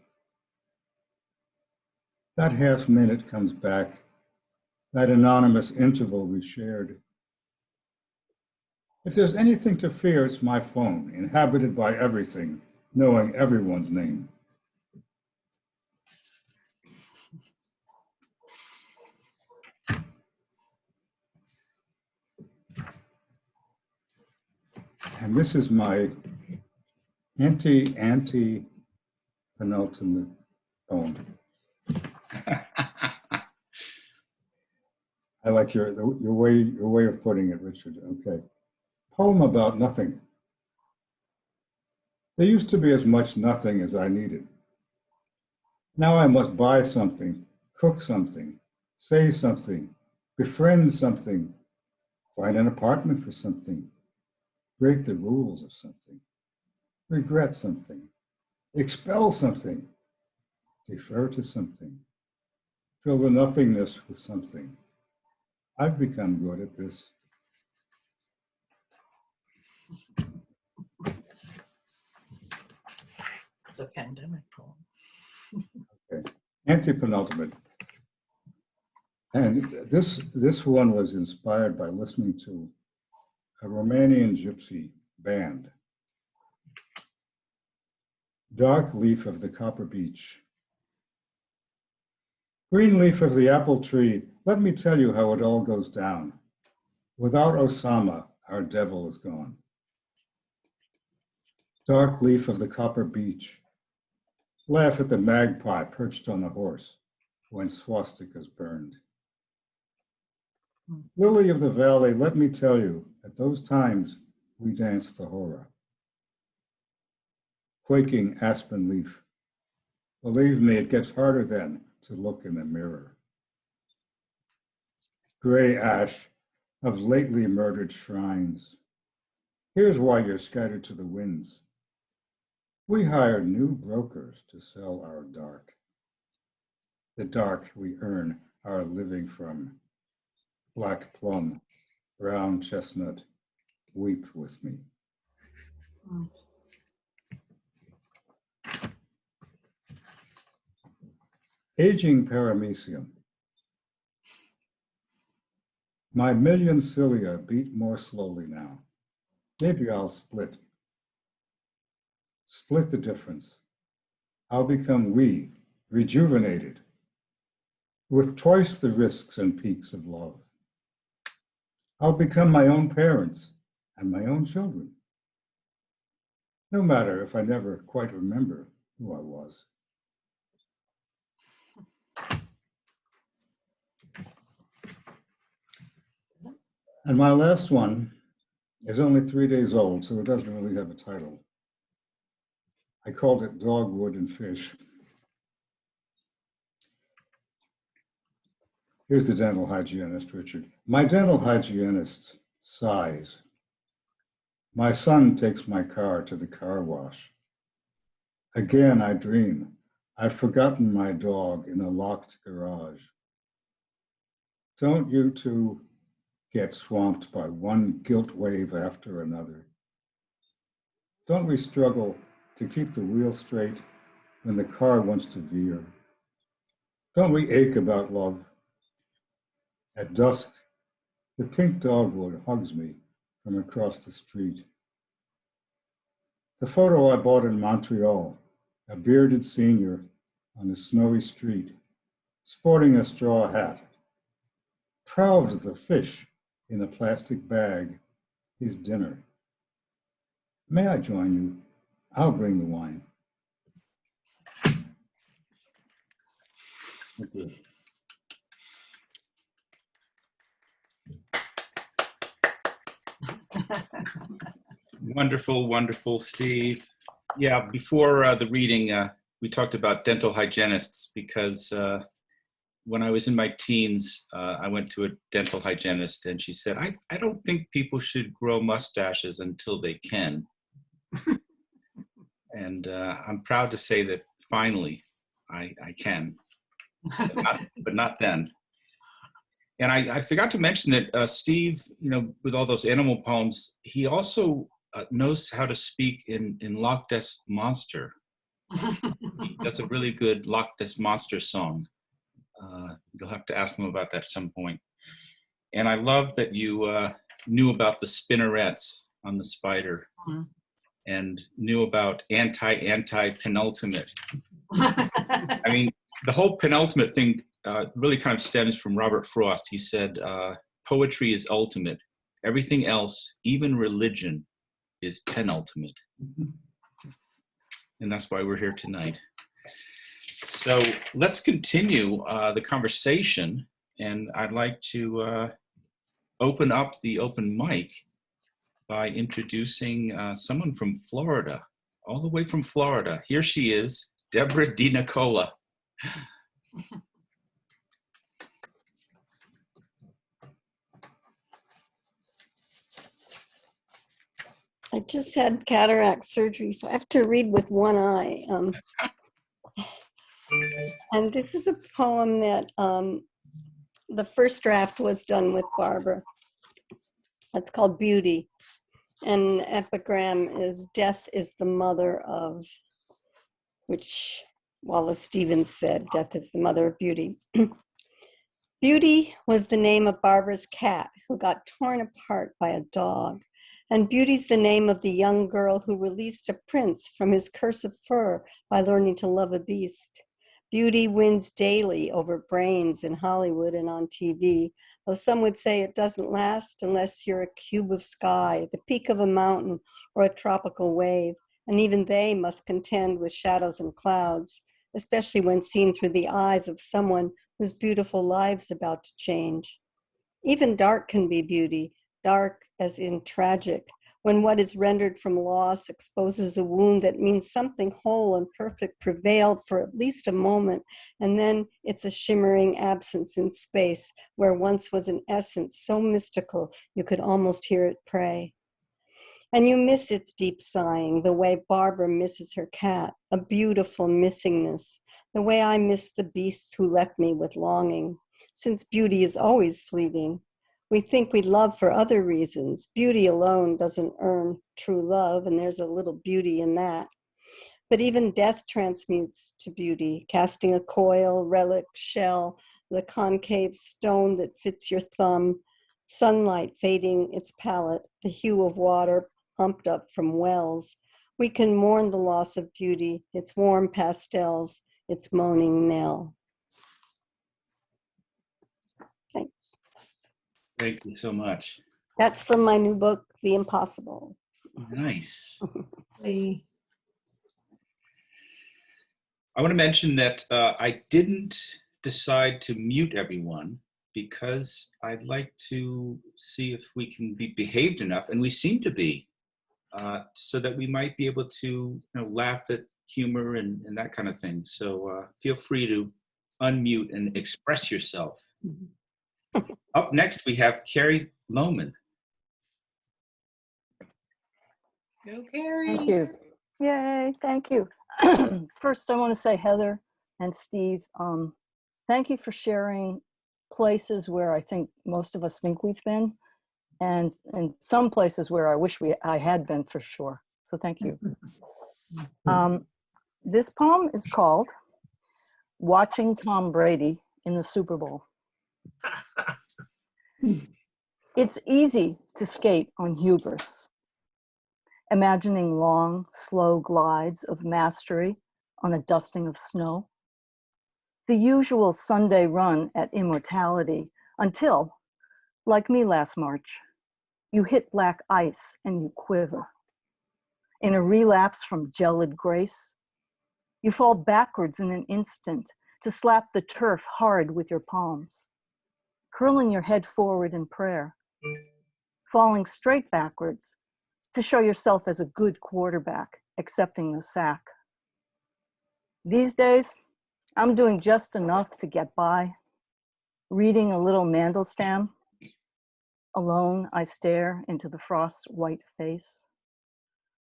That half minute comes back, that anonymous interval we shared. If there's anything to fear, it's my phone, inhabited by everything, knowing everyone's name. And this is my anti-penultimate poem. I like your way of putting it, Richard. Okay. Poem about nothing. There used to be as much nothing as I needed. Now I must buy something, cook something, say something, befriend something, find an apartment for something, break the rules of something, regret something, expel something, defer to something, fill the nothingness with something. I've become good at this. It's a pandemic poem. Okay. Anti-penultimate. And this one was inspired by listening to a Romanian gypsy band. Dark leaf of the copper beech. Green leaf of the apple tree, let me tell you how it all goes down. Without Osama, our devil is gone. Dark leaf of the copper beech. Laugh at the magpie perched on the horse when swastikas burned. Lily of the valley, let me tell you, at those times we danced the hora. Quaking aspen leaf. Believe me, it gets harder then to look in the mirror. Gray ash of lately murdered shrines. Here's why you're scattered to the winds. We hired new brokers to sell our dark. The dark we earn our living from. Black plum, brown chestnut, weep with me. Aging paramecium. My million cilia beat more slowly now. Maybe I'll split. Split the difference. I'll become we, rejuvenated, with twice the risks and peaks of love. I'll become my own parents and my own children. No matter if I never quite remember who I was. And my last one is only 3 days old, so it doesn't really have a title. I called it Dogwood and Fish. Here's the dental hygienist, Richard. My dental hygienist sighs. My son takes my car to the car wash. Again, I dream. I've forgotten my dog in a locked garage. Don't you two get swamped by one guilt wave after another? Don't we struggle to keep the wheel straight when the car wants to veer? Don't we ache about love? At dusk, the pink dogwood hugs me from across the street. The photo I bought in Montreal, a bearded senior on a snowy street, sporting a straw hat, proud of the fish in the plastic bag, his dinner. May I join you? I'll bring the wine. Thank you. Wonderful, wonderful, Steve. Yeah, before the reading, we talked about dental hygienists because when I was in my teens, I went to a dental hygienist and she said, I don't think people should grow mustaches until they can. And I'm proud to say that finally I can. but not then. And I forgot to mention that Steve, with all those animal poems, he also knows how to speak in Loch Ness Monster. He does a really good Loch Ness Monster song. You'll have to ask him about that at some point. And I love that you knew about the spinnerets on the spider and knew about anti-penultimate. I mean, the whole penultimate thing really kind of stems from Robert Frost. He said, poetry is ultimate. Everything else, even religion, is penultimate. And that's why we're here tonight. So let's continue the conversation. And I'd like to open up the open mic by introducing someone from Florida, all the way from Florida. Here she is, Deborah DiNicola. I just had cataract surgery, so I have to read with one eye. And this is a poem that the first draft was done with Barbara. It's called Beauty. And the epigram is death is the mother of, which Wallace Stevens said, death is the mother of beauty. Beauty was the name of Barbara's cat who got torn apart by a dog. And Beauty's the name of the young girl who released a prince from his curse of fur by learning to love a beast. Beauty wins daily over brains in Hollywood and on TV, though some would say it doesn't last unless you're a cube of sky, the peak of a mountain, or a tropical wave, and even they must contend with shadows and clouds, especially when seen through the eyes of someone whose beautiful life's about to change. Even dark can be beauty, dark as in tragic, when what is rendered from loss exposes a wound that means something whole and perfect prevailed for at least a moment, and then it's a shimmering absence in space where once was an essence so mystical you could almost hear it pray. And you miss its deep sighing, the way Barbara misses her cat, a beautiful missingness, the way I miss the beast who left me with longing, since beauty is always fleeting. We think we love for other reasons. Beauty alone doesn't earn true love, and there's a little beauty in that. But even death transmutes to beauty, casting a coil, relic, shell, the concave stone that fits your thumb, sunlight fading its palette, the hue of water pumped up from wells. We can mourn the loss of beauty, its warm pastels, its moaning knell. Thanks. Thank you so much. That's from my new book, The Impossible. Nice. Hey. I want to mention that I didn't decide to mute everyone because I'd like to see if we can be behaved enough, and we seem to be, so that we might be able to laugh at humor and that kind of thing. So feel free to unmute and express yourself. Up next, we have Carrie Lohman. Go, Carrie. Thank you. Yay, thank you. First, I want to say, Heather and Steve, thank you for sharing places where I think most of us think we've been, and some places where I wish I had been for sure. So thank you. This poem is called Watching Tom Brady in the Super Bowl. It's easy to skate on hubris, imagining long, slow glides of mastery on a dusting of snow. The usual Sunday run at immortality until, like me last March, you hit black ice and you quiver. In a relapse from gelid grace, you fall backwards in an instant to slap the turf hard with your palms, curling your head forward in prayer, falling straight backwards to show yourself as a good quarterback, accepting the sack. These days, I'm doing just enough to get by, reading a little Mandelstam. Alone, I stare into the frost's white face,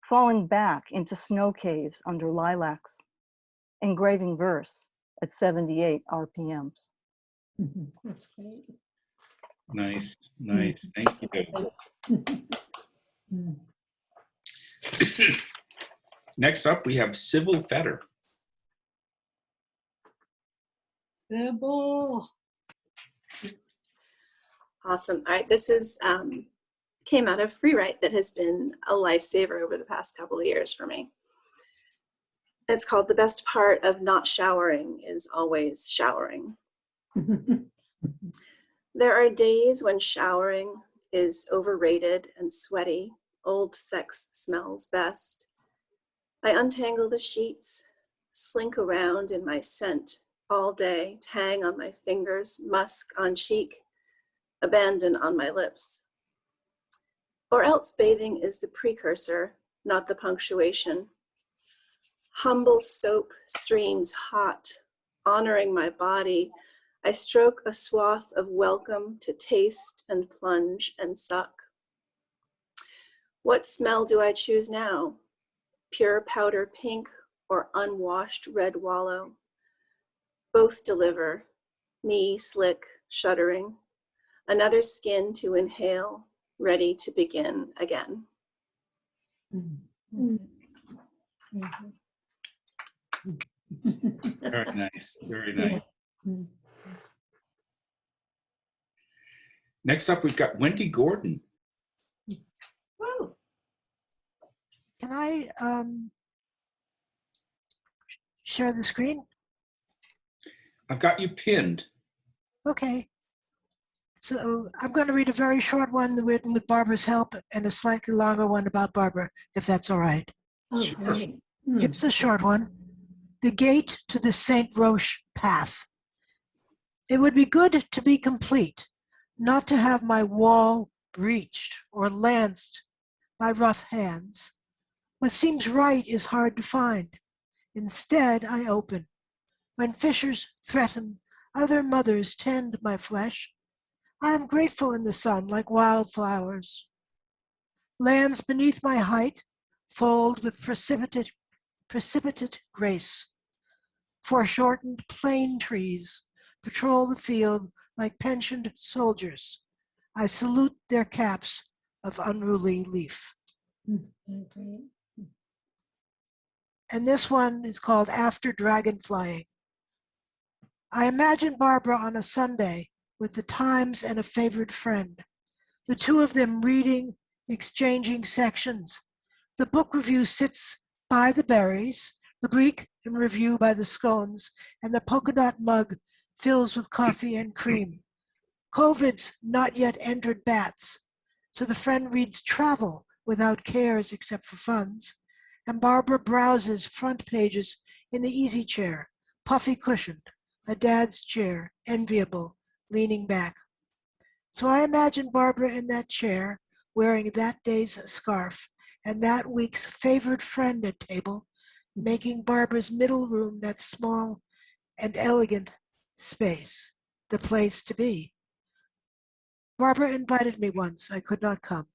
falling back into snow caves under lilacs, engraving verse at 78 RPMs. That's great. Nice, nice. Thank you. Next up, we have Civil Fetter. Sybil. Awesome. All right, this is came out of free write that has been a lifesaver over the past couple of years for me. It's called "The Best Part of Not Showering is Always Showering." There are days when showering is overrated and sweaty. Old sex smells best. I untangle the sheets, slink around in my scent all day, tang on my fingers, musk on cheek, abandon on my lips. Or else bathing is the precursor, not the punctuation. Humble soap streams hot, honoring my body. I stroke a swath of welcome to taste and plunge and suck. What smell do I choose now? Pure powder pink or unwashed red wallow? Both deliver, me slick, shuddering, another skin to inhale, ready to begin again. Very nice, very nice. Next up, we've got Wendy Gordon. Woo! Can I share the screen? I've got you pinned. Okay. So I'm going to read a very short one written with Barbara's help and a slightly longer one about Barbara, if that's all right. Oh, Sure. great. Here's a short one. The gate to the St. Roche path. It would be good to be complete, not to have my wall breached or lanced by rough hands. What seems right is hard to find. Instead, I open. When fissures threaten, other mothers tend my flesh. I am grateful in the sun like wildflowers. Lands beneath my height fold with precipitate grace. Foreshortened plane trees patrol the field like pensioned soldiers. I salute their caps of unruly leaf. Great. And this one is called After Dragon Flying. I imagine Barbara on a Sunday with the Times and a favorite friend. The two of them reading, exchanging sections. The book review sits by the berries, the Greek in review by the scones, and the polka dot mug fills with coffee and cream. COVID's not yet entered bats, so the friend reads travel without cares except for funds, and Barbara browses front pages in the easy chair, puffy cushioned, a dad's chair, enviable, leaning back. So I imagine Barbara in that chair, wearing that day's scarf, and that week's favored friend at table, making Barbara's middle room that small and elegant space, the place to be. Barbara invited me once. I could not come.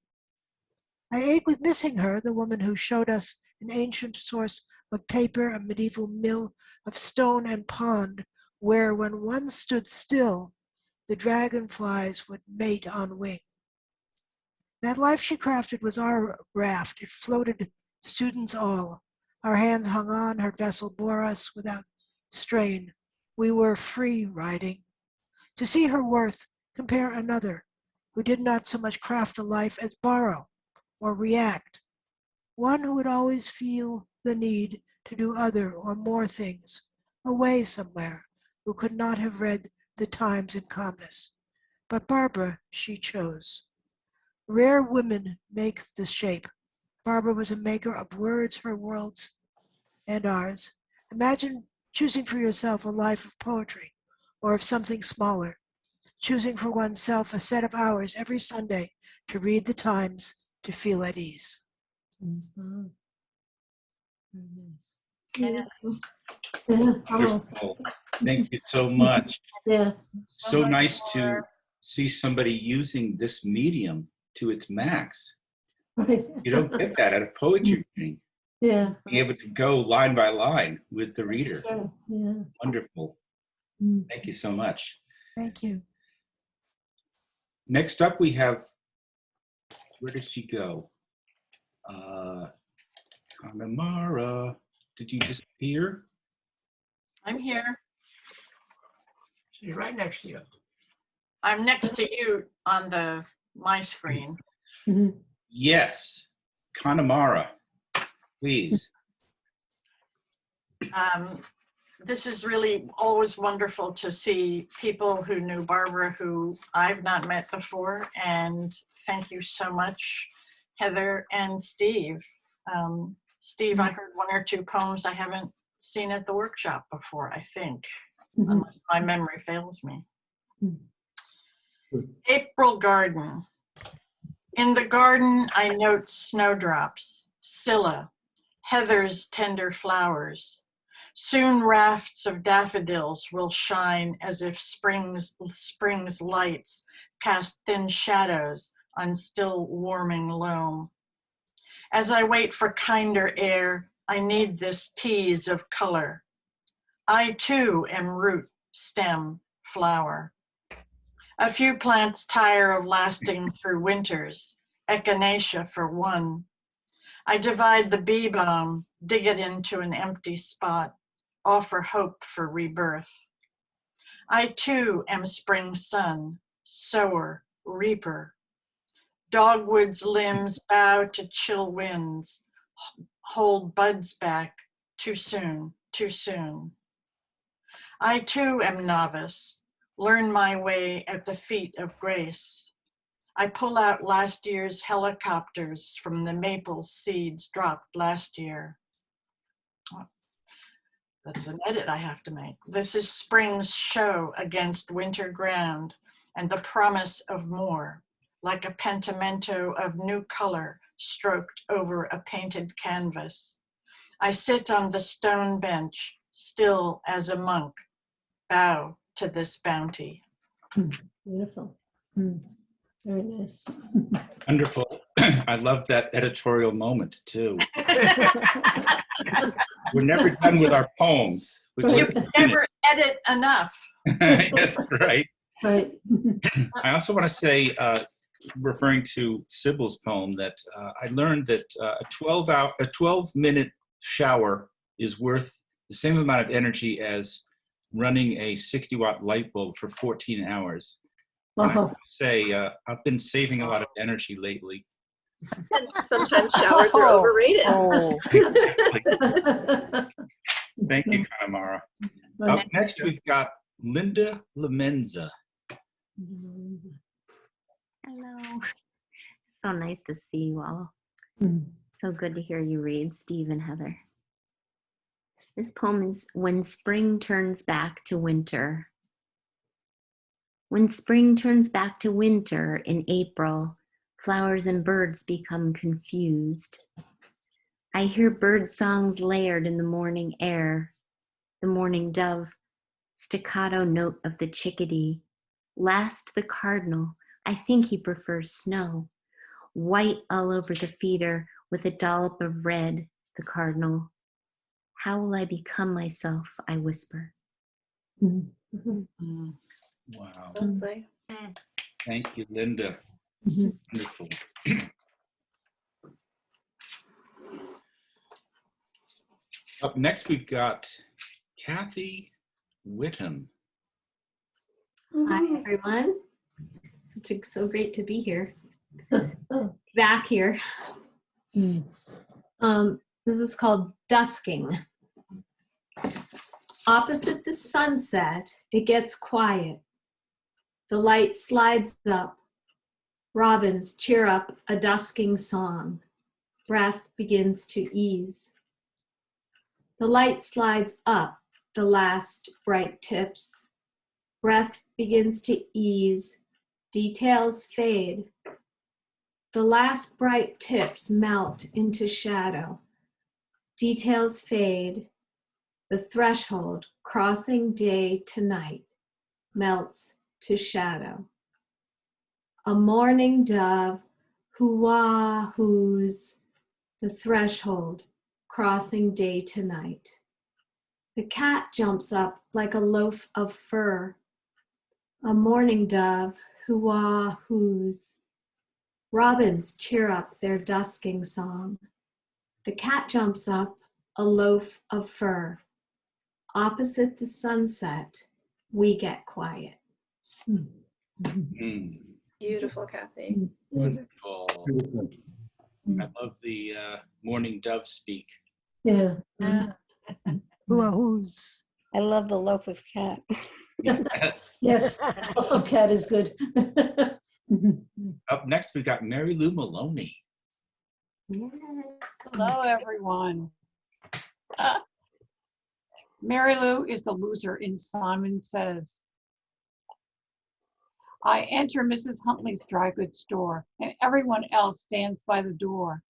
I ache with missing her, the woman who showed us an ancient source of paper, a medieval mill of stone and pond, where when one stood still, the dragonflies would mate on wing. That life she crafted was our raft. It floated students all. Our hands hung on, her vessel bore us without strain. We were free riding. To see her worth, compare another who did not so much craft a life as borrow or react. One who would always feel the need to do other or more things, away somewhere, who could not have read the Times in calmness. But Barbara, she chose. Rare women make the shape. Barbara was a maker of words, her worlds and ours. Imagine choosing for yourself a life of poetry or of something smaller, choosing for oneself a set of hours every Sunday to read the Times, to feel at ease. Mhm. Very nice. Yes. Yeah. Oh, Wonderful. Thank you so much. yeah. So much nice to more. see somebody using this medium to its max. You don't get that at a poetry reading. Yeah. Being able to go line by line with the That's reader. true. Yeah. Wonderful. Mm. Thank you so much. Thank you. Next up, we have, where did she go? Connemara, did you disappear? I'm here. She's right next to you. I'm next to you on my screen. Mhm. Yes, Connemara, please. This is really always wonderful to see people who knew Barbara who I've not met before. And thank you so much, Heather and Steve. Steve, I heard one or two poems I haven't seen at the workshop before, I think, unless my memory fails me. April Garden. In the garden, I note snowdrops, Scylla, heather's tender flowers. Soon rafts of daffodils will shine as if spring's lights cast thin shadows on still warming loam. As I wait for kinder air, I need this tease of color. I too am root, stem, flower. A few plants tire of lasting through winters, echinacea for one. I divide the bee balm, dig it into an empty spot, offer hope for rebirth. I too am spring sun, sower, reaper. Dogwood's limbs bow to chill winds, hold buds back, too soon, too soon. I too am novice, learn my way at the feet of grace. I pull out last year's helicopters from the maple seeds dropped last year. Oh, that's an edit I have to make. This is spring's show against winter ground and the promise of more, like a pentimento of new color stroked over a painted canvas. I sit on the stone bench, still as a monk, bow to this bounty. Beautiful. Mm. Very nice. Wonderful. I love that editorial moment too. We're never done with our poems. You can never edit enough. Yes, right. Right. I also want to say, referring to Sybil's poem, that I learned that a 12-minute shower is worth the same amount of energy as running a 60-watt light bulb for 14 hours. And I have to say, I've been saving a lot of energy lately. And sometimes showers are overrated. Thank you, Connemara. Up next, we've got Linda Lamenza. Hello. So nice to see you all. So good to hear you read, Steve and Heather. This poem is When Spring Turns Back to Winter. When spring turns back to winter in April, flowers and birds become confused. I hear bird songs layered in the morning air, the morning dove, staccato note of the chickadee, last the cardinal. I think he prefers snow, white all over the feeder with a dollop of red, the cardinal. How will I become myself, I whisper. Wow. Lovely. Thank you, Linda. Wonderful. Up next, we've got Kathy Whittam. Hi, everyone. So great to be here. Back here. This is called Dusking. Opposite the sunset, it gets quiet. The light slides up. Robins cheer up a dusking song. Breath begins to ease. The light slides up the last bright tips. Breath begins to ease. Details fade. The last bright tips melt into shadow. Details fade. The threshold crossing day to night melts to shadow. A mourning dove who-wah-hoos the threshold crossing day to night. The cat jumps up like a loaf of fur. A mourning dove hoo-ah-hoos. Robins cheer up their dusking song. The cat jumps up a loaf of fur. Opposite the sunset, we get quiet. Mm, Beautiful, Kathy. wonderful. Beautiful. I love the morning dove speak. Yeah. Hoo-ah-hoos. I love the loaf of cat. Yes. Yes. Loaf cat is good. Up next, we've got Mary Lou Maloney. Hello, everyone. Mary Lou is the loser in Simon Says. I enter Mrs. Huntley's dry goods store, and everyone else stands by the door.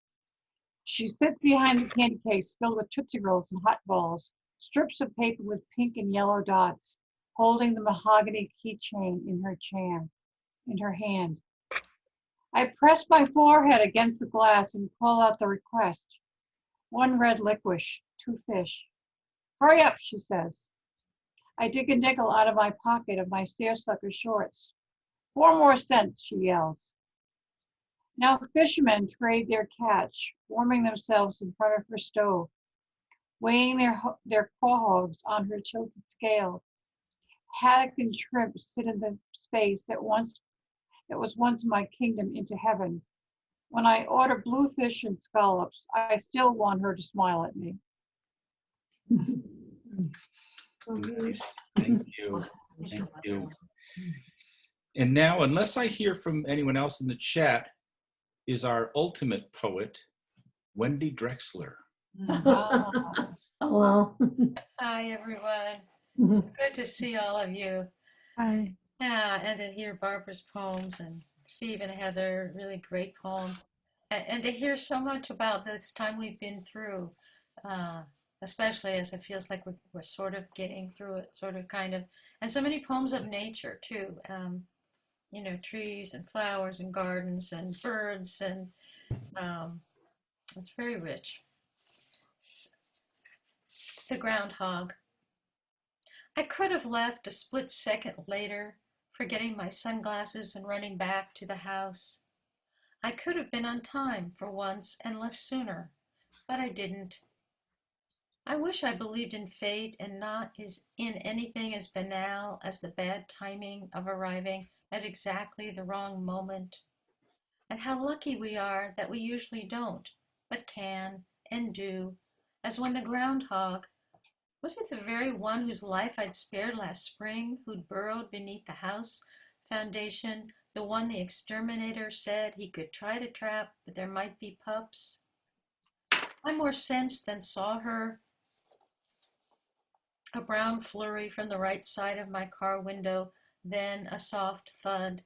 She sits behind the candy case filled with Tootsie Rolls and hot balls, strips of paper with pink and yellow dots, holding the mahogany keychain in her hand. I press my forehead against the glass and call out the request. 1 red licorice, 2 fish. Hurry up, she says. I dig a nickel out of my pocket of my seersucker shorts. 4 more cents, she yells. Now fishermen trade their catch, warming themselves in front of her stove, weighing their quahogs on her tilted scale. Haddock and shrimp sit in the space that was once my kingdom into heaven. When I order bluefish and scallops, I still want her to smile at me. Nice. Thank you. Thank you. And now, unless I hear from anyone else in the chat, is our ultimate poet, Wendy Drexler. Oh, wow. Hi, everyone. Mhm. It's good to see all of you. Hi. Yeah, and to hear Barbara's poems and Steve and Heather, really great poems. And to hear so much about this time we've been through, especially as it feels like we're sort of getting through it, sort of, kind of. And so many poems of nature, too. You know, trees and flowers and gardens and birds, and it's very rich. The groundhog. I could have left a split second later, forgetting my sunglasses and running back to the house. I could have been on time for once and left sooner, but I didn't. I wish I believed in fate and not in anything as banal as the bad timing of arriving at exactly the wrong moment. And how lucky we are that we usually don't, but can and do, as when the groundhog, was it the very one whose life I'd spared last spring, who'd burrowed beneath the house foundation, the one the exterminator said he could try to trap, but there might be pups? I more sensed than saw her, a brown flurry from the right side of my car window, then a soft thud.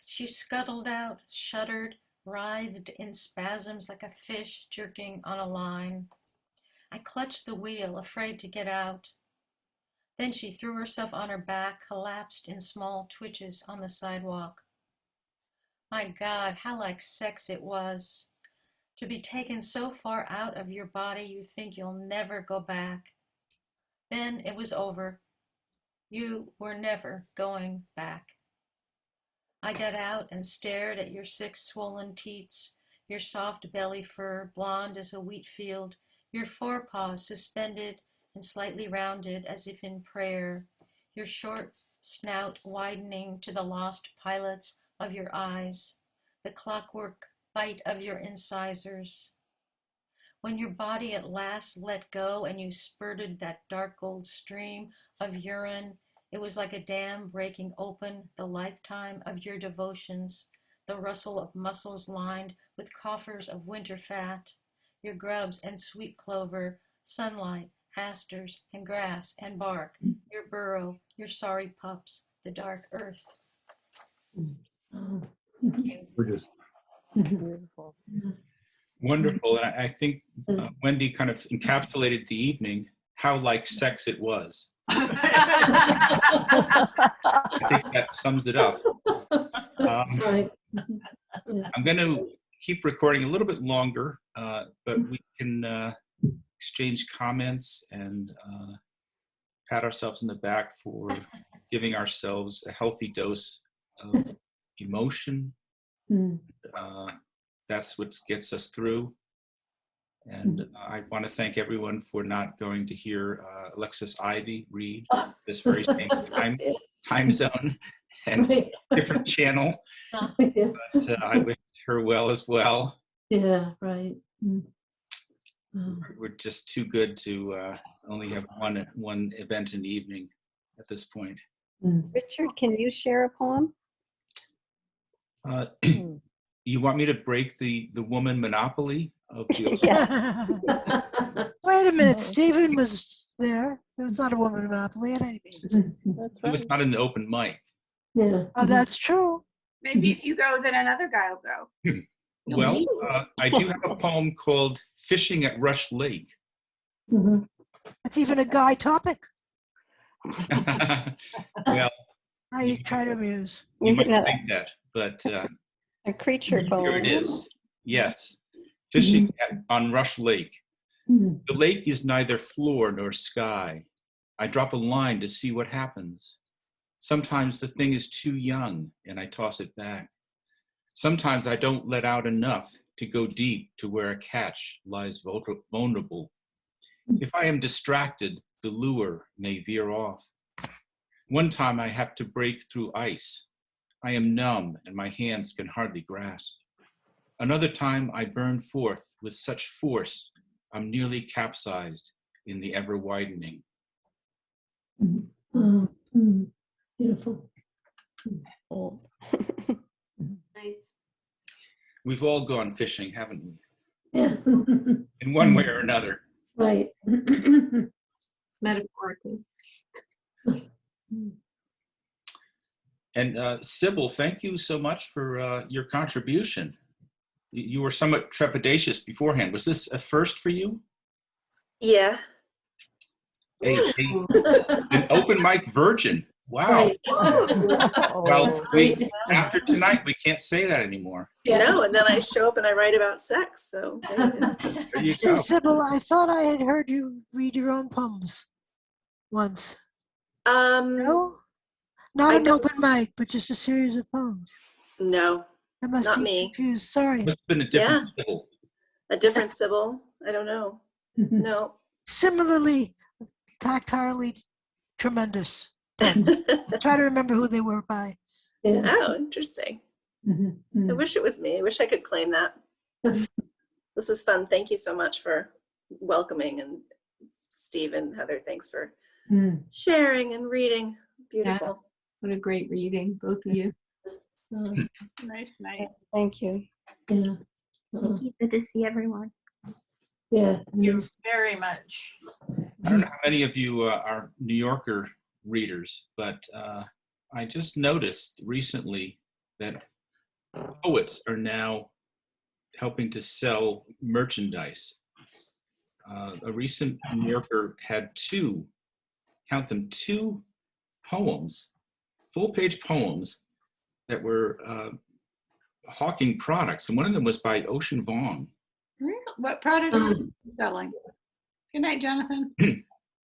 She scuttled out, shuddered, writhed in spasms like a fish jerking on a line. I clutched the wheel, afraid to get out. Then she threw herself on her back, collapsed in small twitches on the sidewalk. My God, how like sex it was, to be taken so far out of your body you think you'll never go back. Then it was over. You were never going back. I got out and stared at your 6 swollen teats, your soft belly fur, blonde as a wheat field, your forepaws suspended and slightly rounded as if in prayer, your short snout widening to the lost pilots of your eyes, the clockwork bite of your incisors. When your body at last let go and you spurted that dark gold stream of urine, it was like a dam breaking open the lifetime of your devotions, the rustle of muscles lined with coffers of winter fat, your grubs and sweet clover, sunlight, asters and grass and bark, your burrow, your sorry pups, the dark earth. Thank you. Beautiful. Wonderful. And I think Wendy kind of encapsulated the evening, how like sex it was. I think that sums it up. Right. I'm going to keep recording a little bit longer, but we can exchange comments and pat ourselves in the back for giving ourselves a healthy dose of emotion. That's what gets us through. And I want to thank everyone for not going to hear Alexis Ivy read this very same time zone and different channel. But I wish her well as well. Yeah, right. We're just too good to only have one event in the evening at this point. Richard, can you share a poem? You want me to break the woman monopoly of the Wait a minute, Stephen was there. It was not a woman monopoly at any means. It was not in the open mic. Yeah. Oh, that's true. Maybe if you go, then another guy will go. Well, I do have a poem called Fishing at Rush Lake. It's even a guy topic. Well, I try to amuse. you might think that, but A creature poem. here it is. Yes, fishing on Rush Lake. The lake is neither floor nor sky. I drop a line to see what happens. Sometimes the thing is too young and I toss it back. Sometimes I don't let out enough to go deep to where a catch lies vulnerable. If I am distracted, the lure may veer off. One time I have to break through ice. I am numb and my hands can hardly grasp. Another time I burn forth with such force, I'm nearly capsized in the ever widening. Beautiful. Nice. We've all gone fishing, haven't we? Yeah. In one way or another. Right. Metaphorically. And Sybil, thank you so much for your contribution. You were somewhat trepidatious beforehand. Was this a first for you? Yeah. An open mic virgin. Wow. Right. Well, after tonight, we can't say that anymore. No, and then I show up and I write about sex. So There you So, go. Sybil, I thought I had heard you read your own poems once. No? Not an open mic, but just a series of poems. No, I must not be me. confused. Sorry. Must have been a different Sybil. A different Sybil. I don't know. No. Similarly, tactilely tremendous. Try to remember who they were by. Oh, interesting. I wish it was me. I wish I could claim that. This is fun. Thank you so much for welcoming, and Steve and Heather, thanks for sharing and reading. Beautiful. Yeah. What a great reading, both of you. Nice, nice. Thank you. Yeah. Thank you. Good to see everyone. Yeah. Thank you very much. I don't know how many of you are New Yorker readers, but I just noticed recently that poets are now helping to sell merchandise. A recent New Yorker had two poems, full-page poems that were hawking products, and one of them was by Ocean Vuong. What product are you selling? Good night, Jonathan.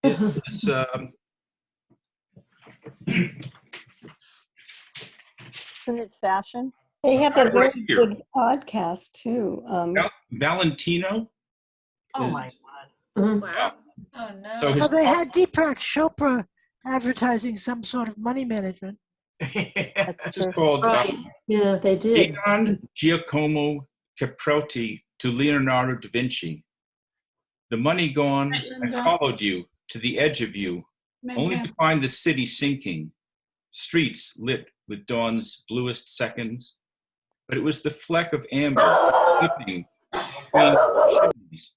It's Isn't it fashion? They have a Right very here. good podcast too. Valentino. Oh is- my God. Wow. Oh no. So his Well, they had Deepak Chopra advertising some sort of money management. this is called Right. Yeah, they did. Gian Giacomo Caprotti to Leonardo da Vinci. The money gone, Right, I Linda. followed you to the edge of you, only to find the city sinking, streets lit with dawn's bluest seconds. But it was the fleck of amber slipping between chimneys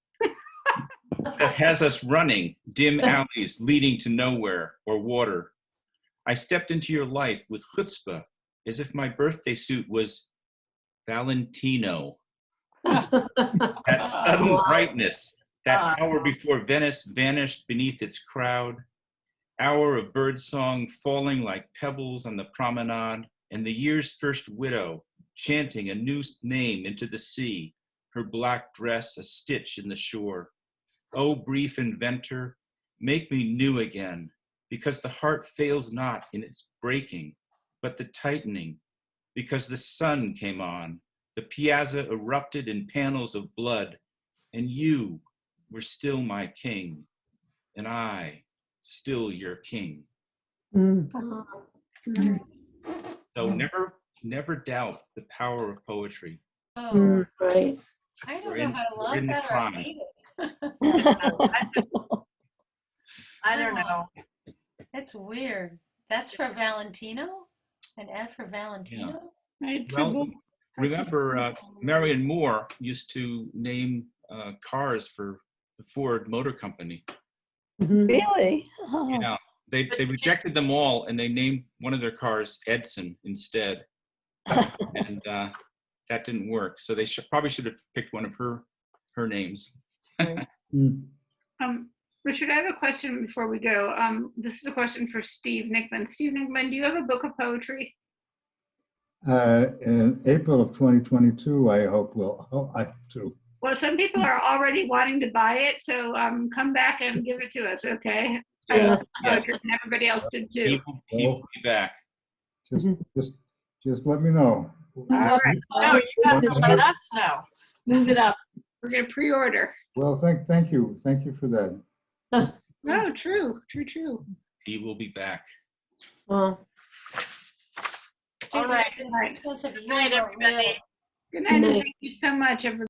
that has us running dim alleys leading to nowhere or water. I stepped into your life with chutzpah, as if my birthday suit was Valentino. That sudden brightness, that hour before Venice vanished beneath its crowd, hour of birdsong falling like pebbles on the promenade, and the year's first widow chanting a new name into the sea, her black dress a stitch in the shore. O brief inventor, make me new again, because the heart fails not in its breaking, but the tightening, because the sun came on, the piazza erupted in panels of blood, and you were still my king, and I still your king. Mm. So never doubt the power of poetry. Oh, Mm, right. I We're don't know in, if I we're love in the that or I prime. hate it. I don't know. It's weird. That's for Valentino? An ad for Valentino? Right, Well, Sybil? remember, Marion Moore used to name cars for the Ford Motor Company. Mhm. Really? Oh. Yeah, they rejected them all, and they named one of their cars Edson instead, and that didn't work. So they probably should have picked one of her names. Mm. Richard, I have a question before we go. This is a question for Steve Nickman. Steve Nickman, do you have a book of poetry? In April of 2022, I hope I hope to. Well, some people are already wanting to buy it, so come back and give it to us, okay? I Yeah. love poetry, and everybody else did too. He will be back. Just let me know. All right, No, you have to let us know. Move it up. we're gonna pre-order. Well, thank you for that. Oh, true. He will be back. Well, All right. Students, sense of Good night, humor, everybody. real. Good night, and night. thank you so much, everybody.